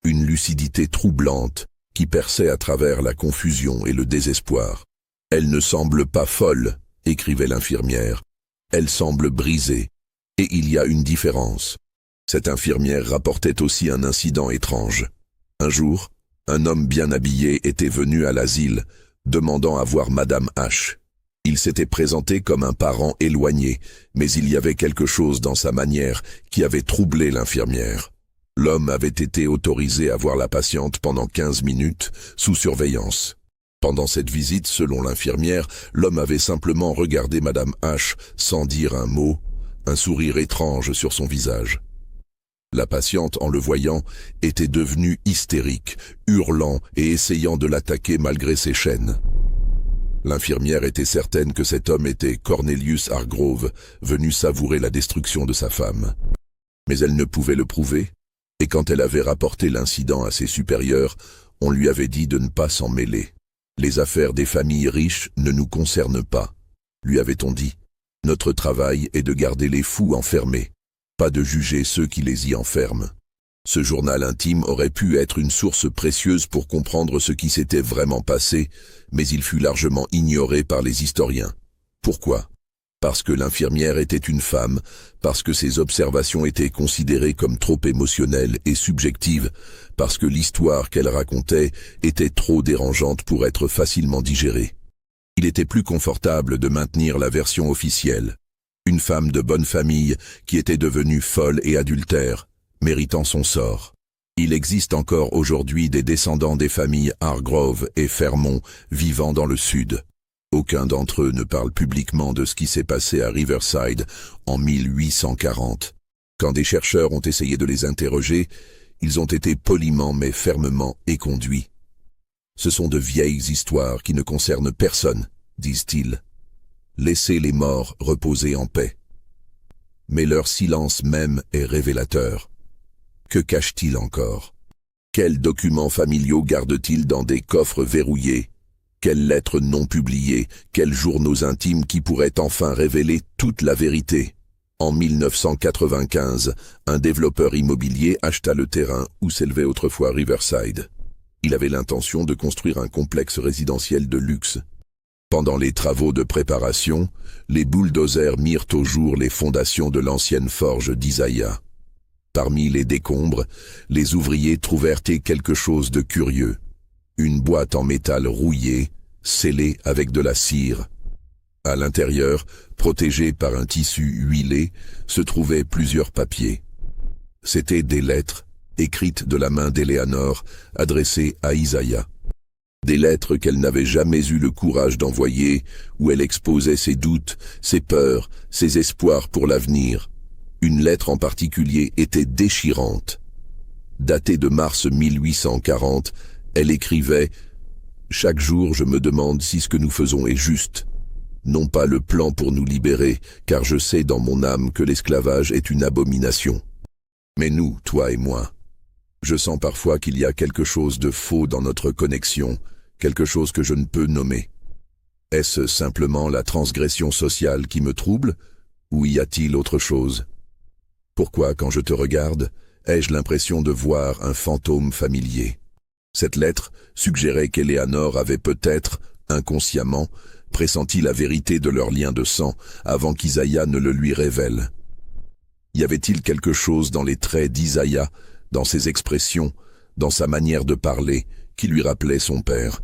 Une lucidité troublante qui perçait à travers la confusion et le désespoir. Elle ne semble pas folle, écrivait l'infirmière. Elle semble brisée. Et il y a une différence. Cette infirmière rapportait aussi un incident étrange. Un jour, un homme bien habillé était venu à l'asile, demandant à voir Madame H. Il s'était présenté comme un parent éloigné, mais il y avait quelque chose dans sa manière qui avait troublé l'infirmière. L'homme avait été autorisé à voir la patiente pendant 15 minutes, sous surveillance. Pendant cette visite, selon l'infirmière, l'homme avait simplement regardé Madame H sans dire un mot, un sourire étrange sur son visage. La patiente, en le voyant, était devenue hystérique, hurlant et essayant de l'attaquer malgré ses chaînes. L'infirmière était certaine que cet homme était Cornelius Hargrove, venu savourer la destruction de sa femme. Mais elle ne pouvait le prouver, et quand elle avait rapporté l'incident à ses supérieurs, on lui avait dit de ne pas s'en mêler. Les affaires des familles riches ne nous concernent pas, lui avait-on dit. Notre travail est de garder les fous enfermés, pas de juger ceux qui les y enferment. Ce journal intime aurait pu être une source précieuse pour comprendre ce qui s'était vraiment passé, mais il fut largement ignoré par les historiens. Pourquoi? Parce que l'infirmière était une femme, parce que ses observations étaient considérées comme trop émotionnelles et subjectives, parce que l'histoire qu'elle racontait était trop dérangeante pour être facilement digérée. Il était plus confortable de maintenir la version officielle. Une femme de bonne famille qui était devenue folle et adultère, méritant son sort. Il existe encore aujourd'hui des descendants des familles Hargrove et Fairmont vivant dans le sud. Aucun d'entre eux ne parle publiquement de ce qui s'est passé à Riverside en 1840. Quand des chercheurs ont essayé de les interroger, ils ont été poliment mais fermement éconduits. Ce sont de vieilles histoires qui ne concernent personne, disent-ils. Laissez les morts reposer en paix. Mais leur silence même est révélateur. Que cachent-ils encore? Quels documents familiaux gardent-ils dans des coffres verrouillés? Quelles lettres non publiées? Quels journaux intimes qui pourraient enfin révéler toute la vérité? En 1995, un développeur immobilier acheta le terrain où s'élevait autrefois Riverside. Il avait l'intention de construire un complexe résidentiel de luxe. Pendant les travaux de préparation, les bulldozers mirent au jour les fondations de l'ancienne forge d'Isaïa. Parmi les décombres, les ouvriers trouvèrent quelque chose de curieux. Une boîte en métal rouillé, scellée avec de la cire. À l'intérieur, protégée par un tissu huilé, se trouvaient plusieurs papiers. C'étaient des lettres, écrites de la main d'Éléanore, adressées à Isaïa. Des lettres qu'elle n'avait jamais eu le courage d'envoyer, où elle exposait ses doutes, ses peurs, ses espoirs pour l'avenir. Une lettre en particulier était déchirante. Datée de mars 1840, elle écrivait « Chaque jour, je me demande si ce que nous faisons est juste. non pas le plan pour nous libérer, car je sais dans mon âme que l'esclavage est une abomination. Mais nous, toi et moi, je sens parfois qu'il y a quelque chose de faux dans notre connexion, quelque chose que je ne peux nommer. Est-ce simplement la transgression sociale qui me trouble, ou y a-t-il autre chose? Pourquoi, quand je te regarde, ai-je l'impression de voir un fantôme familier? Cette lettre suggérait qu'Eleanor avait peut-être, inconsciemment, pressenti la vérité de leur lien de sang avant qu'Isaiah ne le lui révèle. Y avait-il quelque chose dans les traits d'Isaiah, dans ses expressions, dans sa manière de parler, qui lui rappelait son père?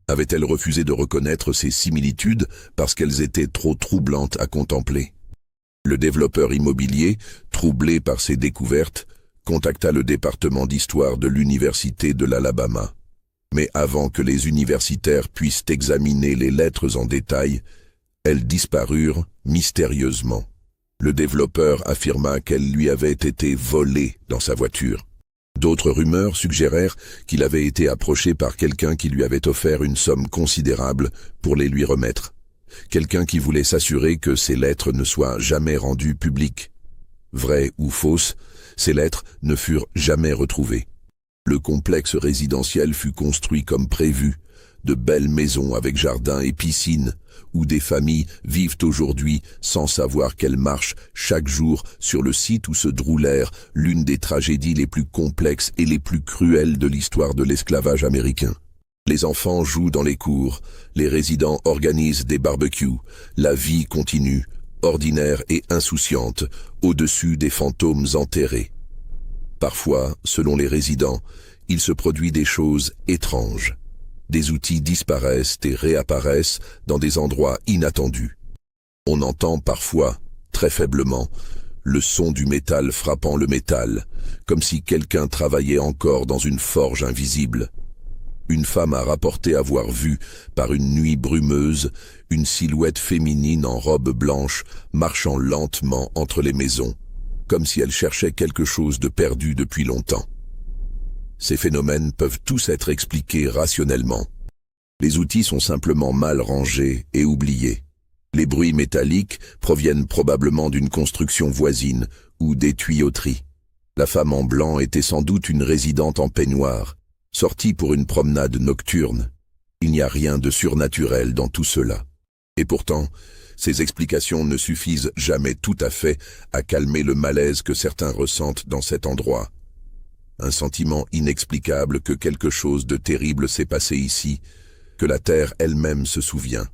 Avait-elle refusé de reconnaître ces similitudes parce qu'elles étaient trop troublantes à contempler? Le développeur immobilier, troublé par ces découvertes, contacta le département d'histoire de l'Université de l'Alabama. Mais avant que les universitaires puissent examiner les lettres en détail, elles disparurent mystérieusement. Le développeur affirma qu'elles lui avaient été volées dans sa voiture. D'autres rumeurs suggérèrent qu'il avait été approché par quelqu'un qui lui avait offert une somme considérable pour les lui remettre. Quelqu'un qui voulait s'assurer que ces lettres ne soient jamais rendues publiques. Vraies ou fausses, ces lettres ne furent jamais retrouvées. Le complexe résidentiel fut construit comme prévu, de belles maisons avec jardin et piscine, où des familles vivent aujourd'hui sans savoir qu'elles marchent chaque jour sur le site où se déroulèrent l'une des tragédies les plus complexes et les plus cruelles de l'histoire de l'esclavage américain. Les enfants jouent dans les cours, les résidents organisent des barbecues, la vie continue, ordinaire et insouciante, au-dessus des fantômes enterrés. Parfois, selon les résidents, il se produit des choses étranges. Des outils disparaissent et réapparaissent dans des endroits inattendus. On entend parfois, très faiblement, le son du métal frappant le métal, comme si quelqu'un travaillait encore dans une forge invisible. Une femme a rapporté avoir vu, par une nuit brumeuse, une silhouette féminine en robe blanche marchant lentement entre les maisons, comme si elle cherchait quelque chose de perdu depuis longtemps. Ces phénomènes peuvent tous être expliqués rationnellement. Les outils sont simplement mal rangés et oubliés. Les bruits métalliques proviennent probablement d'une construction voisine ou des tuyauteries. La femme en blanc était sans doute une résidente en peignoir, sortie pour une promenade nocturne. Il n'y a rien de surnaturel dans tout cela. Et pourtant, ces explications ne suffisent jamais tout à fait à calmer le malaise que certains ressentent dans cet endroit. Un sentiment inexplicable que quelque chose de terrible s'est passé ici, que la terre elle-même se souvient.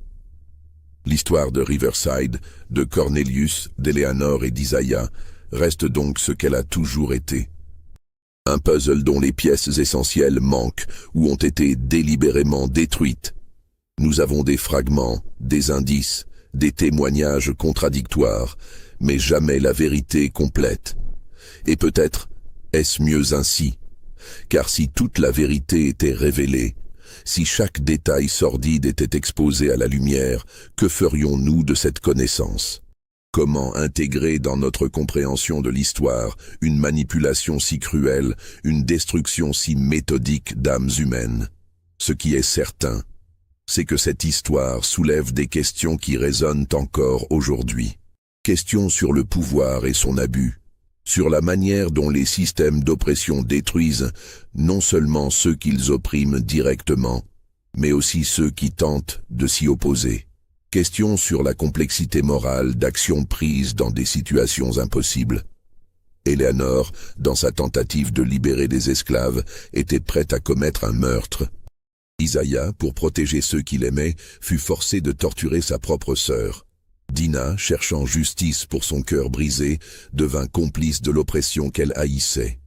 L'histoire de Riverside, de Cornelius, d'Eleanor et d'Isaiah reste donc ce qu'elle a toujours été. Un puzzle dont les pièces essentielles manquent ou ont été délibérément détruites. Nous avons des fragments, des indices, des témoignages contradictoires, mais jamais la vérité complète. Et peut-être est-ce mieux ainsi, car si toute la vérité était révélée, si chaque détail sordide était exposé à la lumière, que ferions-nous de cette connaissance? Comment intégrer dans notre compréhension de l'histoire une manipulation si cruelle, une destruction si méthodique d'âmes humaines? Ce qui est certain, c'est que cette histoire soulève des questions qui résonnent encore aujourd'hui. Questions sur le pouvoir et son abus, sur la manière dont les systèmes d'oppression détruisent non seulement ceux qu'ils oppriment directement, mais aussi ceux qui tentent de s'y opposer. Questions sur la complexité morale d'actions prises dans des situations impossibles. Eleanor, dans sa tentative de libérer des esclaves, était prête à commettre un meurtre. Isaiah, pour protéger ceux qu'il aimait, fut forcé de torturer sa propre sœur. Dinah, cherchant justice pour son cœur brisé, devint complice de l'oppression qu'elle haïssait.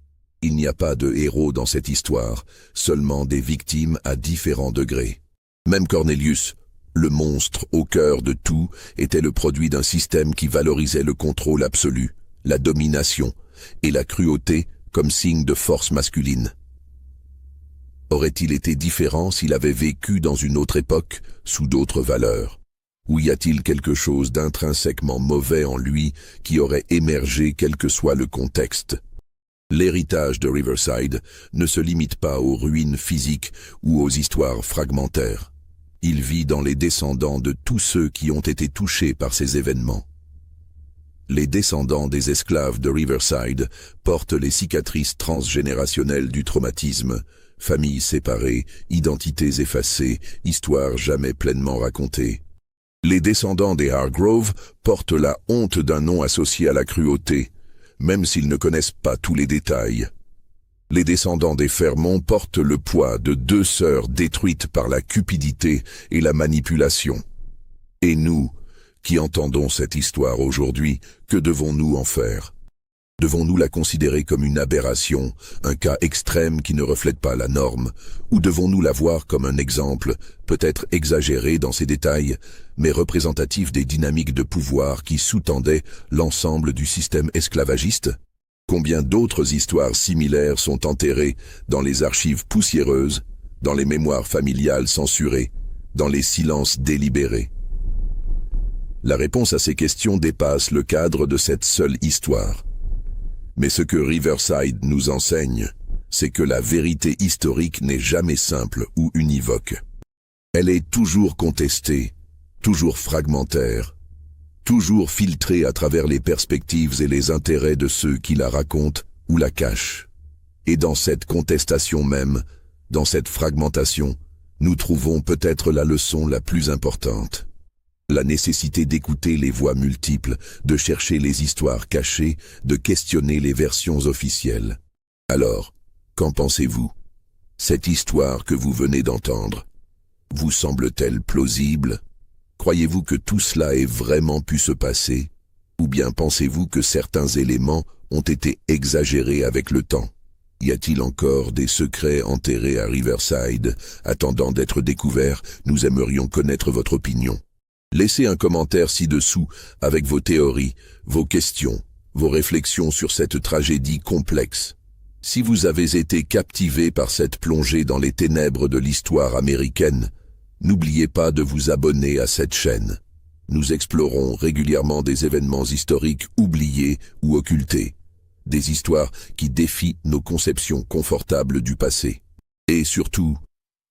Il n'y a pas de héros dans cette histoire, seulement des victimes à différents degrés. Même Cornelius, le monstre au cœur de tout, était le produit d'un système qui valorisait le contrôle absolu, la domination et la cruauté comme signe de force masculine. Aurait-il été différent s'il avait vécu dans une autre époque, sous d'autres valeurs? Ou y a-t-il quelque chose d'intrinsèquement mauvais en lui qui aurait émergé quel que soit le contexte? L'héritage de Riverside ne se limite pas aux ruines physiques ou aux histoires fragmentaires. Il vit dans les descendants de tous ceux qui ont été touchés par ces événements. Les descendants des esclaves de Riverside portent les cicatrices transgénérationnelles du traumatisme, familles séparées, identités effacées, histoires jamais pleinement racontées. Les descendants des Hargrove portent la honte d'un nom associé à la cruauté, même s'ils ne connaissent pas tous les détails. Les descendants des Fairmont portent le poids de 2 sœurs détruites par la cupidité et la manipulation. Et nous, qui entendons cette histoire aujourd'hui, que devons-nous en faire? Devons-nous la considérer comme une aberration, un cas extrême qui ne reflète pas la norme, ou devons-nous la voir comme un exemple, peut-être exagéré dans ses détails, mais représentatif des dynamiques de pouvoir qui sous-tendaient l'ensemble du système esclavagiste? Combien d'autres histoires similaires sont enterrées dans les archives poussiéreuses, dans les mémoires familiales censurées, dans les silences délibérés? La réponse à ces questions dépasse le cadre de cette seule histoire. Mais ce que Riverside nous enseigne, c'est que la vérité historique n'est jamais simple ou univoque. Elle est toujours contestée, toujours fragmentaire, toujours filtrée à travers les perspectives et les intérêts de ceux qui la racontent ou la cachent. Et dans cette contestation même, dans cette fragmentation, nous trouvons peut-être la leçon la plus importante. La nécessité d'écouter les voix multiples, de chercher les histoires cachées, de questionner les versions officielles. Alors, qu'en pensez-vous? Cette histoire que vous venez d'entendre, vous semble-t-elle plausible? Croyez-vous que tout cela ait vraiment pu se passer? Ou bien pensez-vous que certains éléments ont été exagérés avec le temps? Y a-t-il encore des secrets enterrés à Riverside, attendant d'être découverts? Nous aimerions connaître votre opinion. Laissez un commentaire ci-dessous avec vos théories, vos questions, vos réflexions sur cette tragédie complexe. Si vous avez été captivé par cette plongée dans les ténèbres de l'histoire américaine, n'oubliez pas de vous abonner à cette chaîne. Nous explorons régulièrement des événements historiques oubliés ou occultés, des histoires qui défient nos conceptions confortables du passé. Et surtout,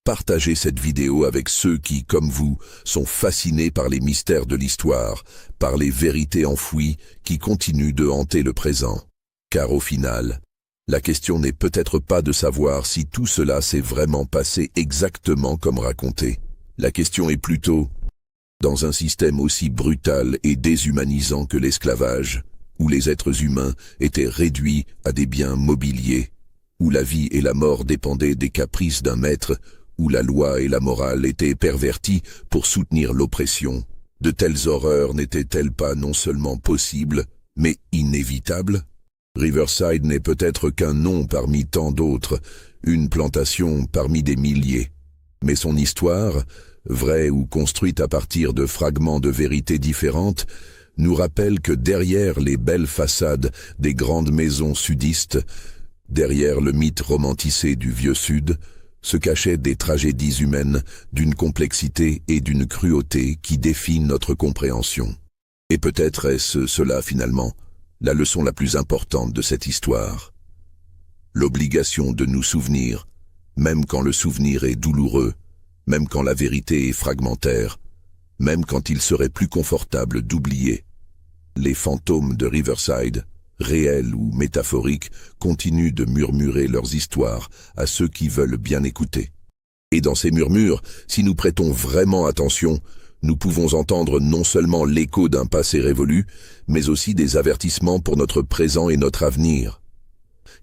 partagez cette vidéo avec ceux qui, comme vous, sont fascinés par les mystères de l'histoire, par les vérités enfouies qui continuent de hanter le présent. Car au final, la question n'est peut-être pas de savoir si tout cela s'est vraiment passé exactement comme raconté. La question est plutôt, dans un système aussi brutal et déshumanisant que l'esclavage, où les êtres humains étaient réduits à des biens mobiliers, où la vie et la mort dépendaient des caprices d'un maître, où la loi et la morale étaient perverties pour soutenir l'oppression, de telles horreurs n'étaient-elles pas non seulement possibles, mais inévitables? Riverside n'est peut-être qu'un nom parmi tant d'autres, une plantation parmi des milliers. Mais son histoire, vraie ou construite à partir de fragments de vérités différentes, nous rappelle que derrière les belles façades des grandes maisons sudistes, derrière le mythe romantisé du vieux Sud, se cachaient des tragédies humaines d'une complexité et d'une cruauté qui défient notre compréhension. Et peut-être est-ce cela finalement, la leçon la plus importante de cette histoire. L'obligation de nous souvenir, même quand le souvenir est douloureux, même quand la vérité est fragmentaire, même quand il serait plus confortable d'oublier. Les fantômes de Riverside, réels ou métaphoriques, continuent de murmurer leurs histoires à ceux qui veulent bien écouter. Et dans ces murmures, si nous prêtons vraiment attention, nous pouvons entendre non seulement l'écho d'un passé révolu, mais aussi des avertissements pour notre présent et notre avenir.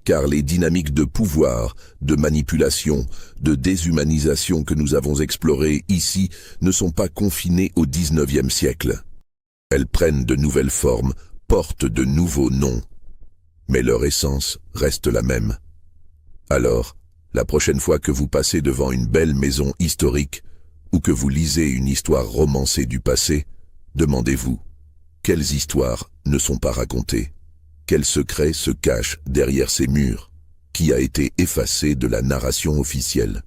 Car les dynamiques de pouvoir, de manipulation, de déshumanisation que nous avons explorées ici ne sont pas confinées au XIXe siècle. Elles prennent de nouvelles formes, portent de nouveaux noms, mais leur essence reste la même. Alors, la prochaine fois que vous passez devant une belle maison historique, ou que vous lisez une histoire romancée du passé, demandez-vous, quelles histoires ne sont pas racontées? Quels secrets se cachent derrière ces murs? Qui a été effacé de la narration officielle?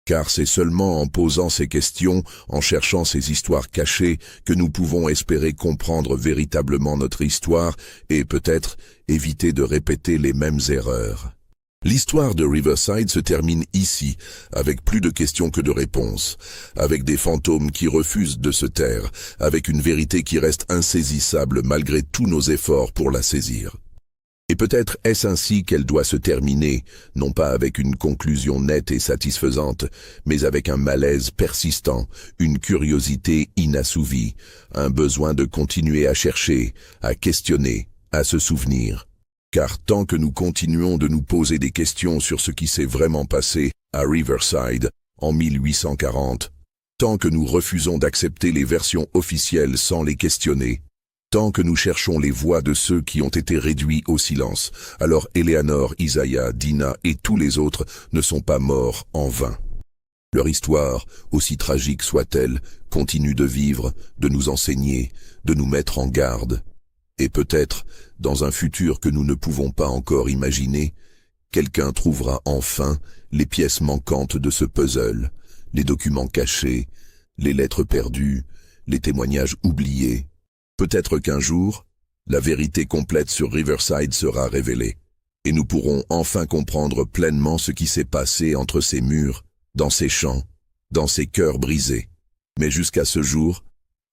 Car c'est seulement en posant ces questions, en cherchant ces histoires cachées, que nous pouvons espérer comprendre véritablement notre histoire et peut-être éviter de répéter les mêmes erreurs. L'histoire de Riverside se termine ici, avec plus de questions que de réponses, avec des fantômes qui refusent de se taire, avec une vérité qui reste insaisissable malgré tous nos efforts pour la saisir. Et peut-être est-ce ainsi qu'elle doit se terminer, non pas avec une conclusion nette et satisfaisante, mais avec un malaise persistant, une curiosité inassouvie, un besoin de continuer à chercher, à questionner, à se souvenir. Car tant que nous continuons de nous poser des questions sur ce qui s'est vraiment passé à Riverside en 1840, tant que nous refusons d'accepter les versions officielles sans les questionner, tant que nous cherchons les voix de ceux qui ont été réduits au silence, alors Eleanor, Isaiah, Dina et tous les autres ne sont pas morts en vain. Leur histoire, aussi tragique soit-elle, continue de vivre, de nous enseigner, de nous mettre en garde. Et peut-être, dans un futur que nous ne pouvons pas encore imaginer, quelqu'un trouvera enfin les pièces manquantes de ce puzzle, les documents cachés, les lettres perdues, les témoignages oubliés. Peut-être qu'un jour, la vérité complète sur Riverside sera révélée, et nous pourrons enfin comprendre pleinement ce qui s'est passé entre ces murs, dans ces champs, dans ces cœurs brisés. Mais jusqu'à ce jour,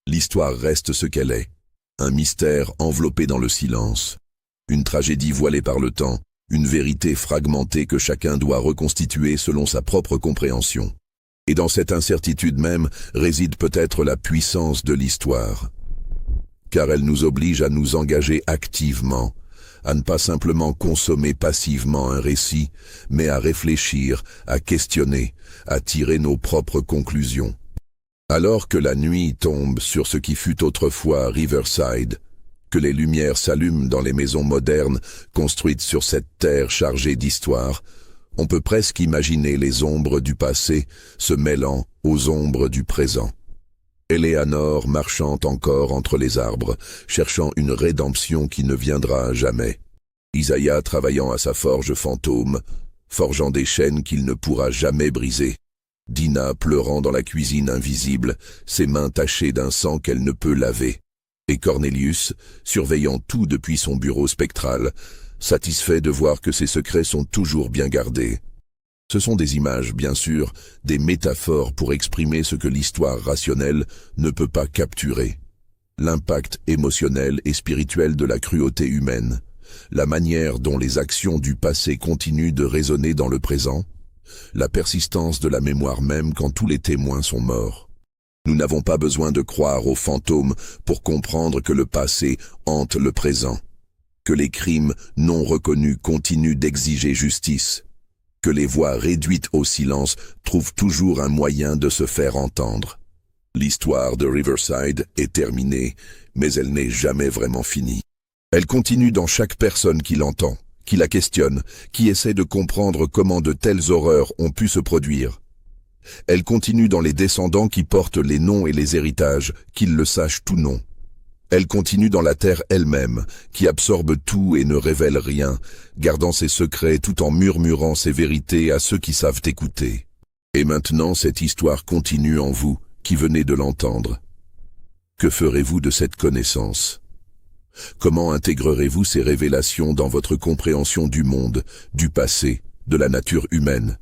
l'histoire reste ce qu'elle est. Un mystère enveloppé dans le silence, une tragédie voilée par le temps, une vérité fragmentée que chacun doit reconstituer selon sa propre compréhension. Et dans cette incertitude même réside peut-être la puissance de l'histoire. Car elle nous oblige à nous engager activement, à ne pas simplement consommer passivement un récit, mais à réfléchir, à questionner, à tirer nos propres conclusions. Alors que la nuit tombe sur ce qui fut autrefois Riverside, que les lumières s'allument dans les maisons modernes construites sur cette terre chargée d'histoire, on peut presque imaginer les ombres du passé se mêlant aux ombres du présent. Eleanor marchant encore entre les arbres, cherchant une rédemption qui ne viendra jamais. Isaiah travaillant à sa forge fantôme, forgeant des chaînes qu'il ne pourra jamais briser. Dina pleurant dans la cuisine invisible, ses mains tachées d'un sang qu'elle ne peut laver. Et Cornelius, surveillant tout depuis son bureau spectral, satisfait de voir que ses secrets sont toujours bien gardés. Ce sont des images, bien sûr, des métaphores pour exprimer ce que l'histoire rationnelle ne peut pas capturer. L'impact émotionnel et spirituel de la cruauté humaine, la manière dont les actions du passé continuent de résonner dans le présent, la persistance de la mémoire même quand tous les témoins sont morts. Nous n'avons pas besoin de croire aux fantômes pour comprendre que le passé hante le présent, que les crimes non reconnus continuent d'exiger justice, que les voix réduites au silence trouvent toujours un moyen de se faire entendre. L'histoire de Riverside est terminée, mais elle n'est jamais vraiment finie. Elle continue dans chaque personne qui l'entend, qui la questionne, qui essaie de comprendre comment de telles horreurs ont pu se produire. Elle continue dans les descendants qui portent les noms et les héritages, qu'ils le sachent tout non. Elle continue dans la terre elle-même, qui absorbe tout et ne révèle rien, gardant ses secrets tout en murmurant ses vérités à ceux qui savent écouter. Et maintenant cette histoire continue en vous, qui venez de l'entendre. Que ferez-vous de cette connaissance ? Comment intégrerez-vous ces révélations dans votre compréhension du monde, du passé, de la nature humaine ?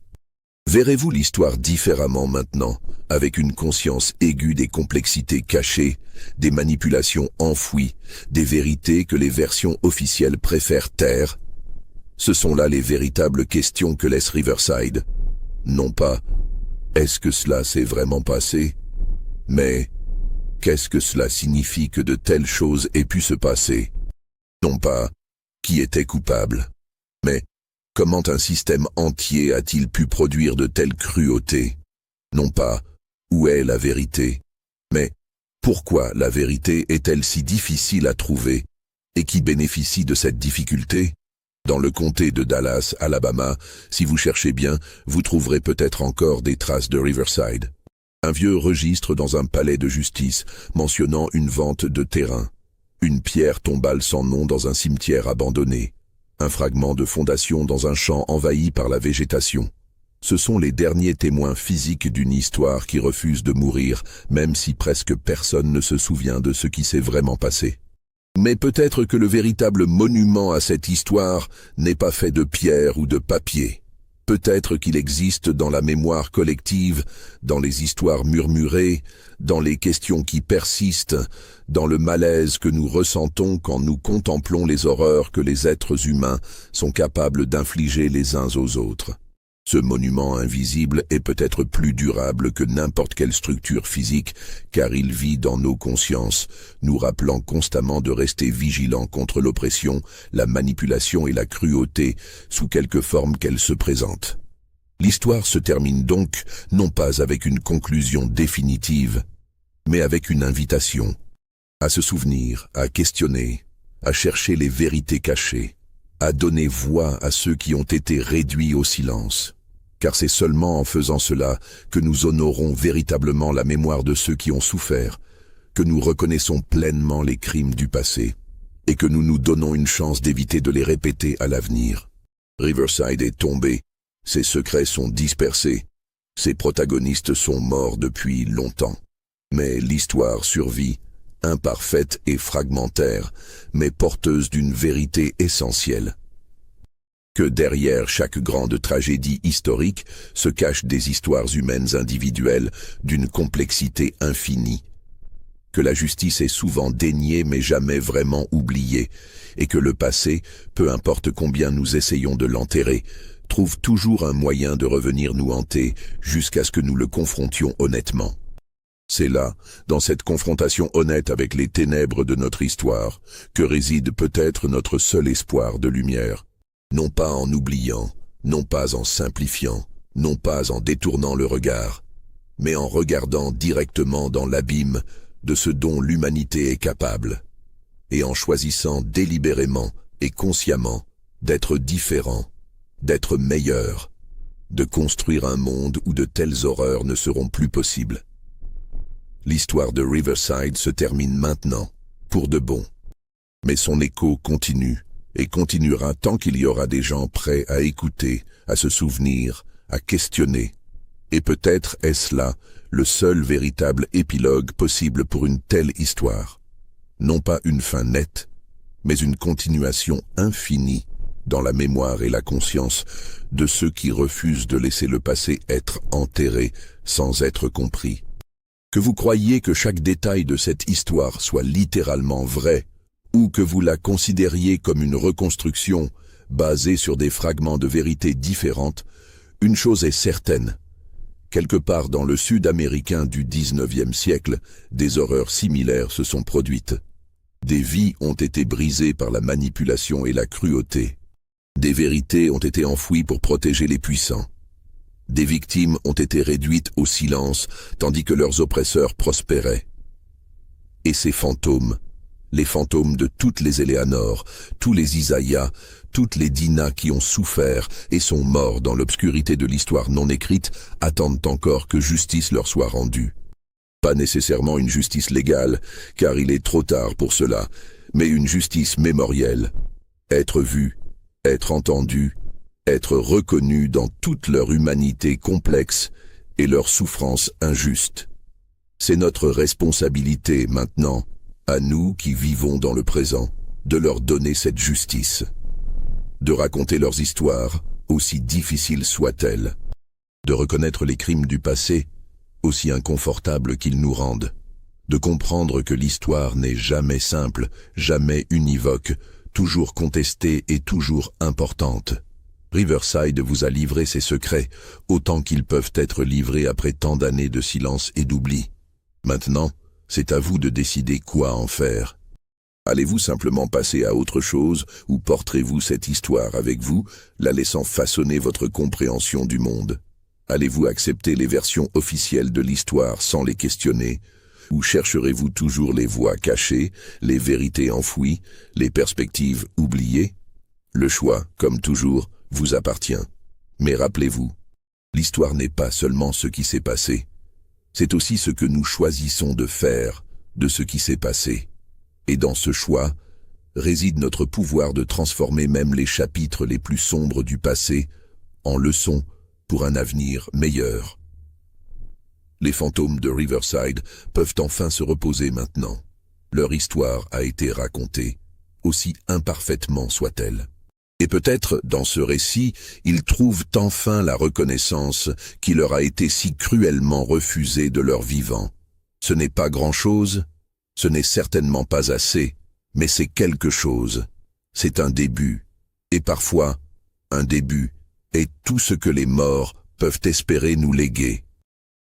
Verrez-vous l'histoire différemment maintenant, avec une conscience aiguë des complexités cachées, des manipulations enfouies, des vérités que les versions officielles préfèrent taire ? Ce sont là les véritables questions que laisse Riverside. Non pas « est-ce que cela s'est vraiment passé ?» mais « qu'est-ce que cela signifie que de telles choses aient pu se passer ?» Non pas « qui était coupable ?» mais « comment un système entier a-t-il pu produire de telles cruautés ?» Non pas « où est la vérité ?» mais « pourquoi la vérité est-elle si difficile à trouver et qui bénéficie de cette difficulté ?» Dans le comté de Dallas, Alabama, si vous cherchez bien, vous trouverez peut-être encore des traces de Riverside. Un vieux registre dans un palais de justice mentionnant une vente de terrain. Une pierre tombale sans nom dans un cimetière abandonné. Un fragment de fondation dans un champ envahi par la végétation. Ce sont les derniers témoins physiques d'une histoire qui refuse de mourir, même si presque personne ne se souvient de ce qui s'est vraiment passé. Mais peut-être que le véritable monument à cette histoire n'est pas fait de pierre ou de papier. Peut-être qu'il existe dans la mémoire collective, dans les histoires murmurées, dans les questions qui persistent, dans le malaise que nous ressentons quand nous contemplons les horreurs que les êtres humains sont capables d'infliger les uns aux autres. Ce monument invisible est peut-être plus durable que n'importe quelle structure physique, car il vit dans nos consciences, nous rappelant constamment de rester vigilants contre l'oppression, la manipulation et la cruauté, sous quelque forme qu'elle se présente. L'histoire se termine donc, non pas avec une conclusion définitive, mais avec une invitation à se souvenir, à questionner, à chercher les vérités cachées, à donner voix à ceux qui ont été réduits au silence. Car c'est seulement en faisant cela que nous honorons véritablement la mémoire de ceux qui ont souffert, que nous reconnaissons pleinement les crimes du passé, et que nous nous donnons une chance d'éviter de les répéter à l'avenir. Riverside est tombé, ses secrets sont dispersés, ses protagonistes sont morts depuis longtemps. Mais l'histoire survit, imparfaite et fragmentaire, mais porteuse d'une vérité essentielle. Que derrière chaque grande tragédie historique se cachent des histoires humaines individuelles d'une complexité infinie. Que la justice est souvent déniée mais jamais vraiment oubliée, et que le passé, peu importe combien nous essayons de l'enterrer, trouve toujours un moyen de revenir nous hanter jusqu'à ce que nous le confrontions honnêtement. C'est là, dans cette confrontation honnête avec les ténèbres de notre histoire, que réside peut-être notre seul espoir de lumière. Non pas en oubliant, non pas en simplifiant, non pas en détournant le regard, mais en regardant directement dans l'abîme de ce dont l'humanité est capable, et en choisissant délibérément et consciemment d'être différent, d'être meilleur, de construire un monde où de telles horreurs ne seront plus possibles. L'histoire de Riverside se termine maintenant, pour de bon. Mais son écho continue, et continuera tant qu'il y aura des gens prêts à écouter, à se souvenir, à questionner. Et peut-être est-ce là le seul véritable épilogue possible pour une telle histoire. Non pas une fin nette, mais une continuation infinie dans la mémoire et la conscience de ceux qui refusent de laisser le passé être enterré sans être compris. Que vous croyiez que chaque détail de cette histoire soit littéralement vrai, ou que vous la considériez comme une reconstruction basée sur des fragments de vérité différentes, une chose est certaine. Quelque part dans le sud américain du XIXe siècle, des horreurs similaires se sont produites. Des vies ont été brisées par la manipulation et la cruauté. Des vérités ont été enfouies pour protéger les puissants. Des victimes ont été réduites au silence, tandis que leurs oppresseurs prospéraient. Et ces fantômes, les fantômes de toutes les Éléanor, tous les Isaïa, toutes les Dinah qui ont souffert et sont morts dans l'obscurité de l'histoire non écrite, attendent encore que justice leur soit rendue. Pas nécessairement une justice légale, car il est trop tard pour cela, mais une justice mémorielle. Être vu, être entendu, être reconnu dans toute leur humanité complexe et leur souffrance injuste. C'est notre responsabilité maintenant, à nous qui vivons dans le présent, de leur donner cette justice, de raconter leurs histoires, aussi difficiles soient-elles, de reconnaître les crimes du passé, aussi inconfortables qu'ils nous rendent, de comprendre que l'histoire n'est jamais simple, jamais univoque, toujours contestée et toujours importante. Riverside vous a livré ses secrets, autant qu'ils peuvent être livrés après tant d'années de silence et d'oubli. Maintenant, c'est à vous de décider quoi en faire. Allez-vous simplement passer à autre chose ou porterez-vous cette histoire avec vous, la laissant façonner votre compréhension du monde? Allez-vous accepter les versions officielles de l'histoire sans les questionner? Ou chercherez-vous toujours les voies cachées, les vérités enfouies, les perspectives oubliées? Le choix, comme toujours, vous appartient. Mais rappelez-vous, l'histoire n'est pas seulement ce qui s'est passé. C'est aussi ce que nous choisissons de faire de ce qui s'est passé. Et dans ce choix réside notre pouvoir de transformer même les chapitres les plus sombres du passé en leçons pour un avenir meilleur. Les fantômes de Riverside peuvent enfin se reposer maintenant. leur histoire a été racontée, aussi imparfaitement soit-elle. Et peut-être, dans ce récit, ils trouvent enfin la reconnaissance qui leur a été si cruellement refusée de leur vivant. Ce n'est pas grand-chose, ce n'est certainement pas assez, mais c'est quelque chose. C'est un début. Et parfois, un début est tout ce que les morts peuvent espérer nous léguer.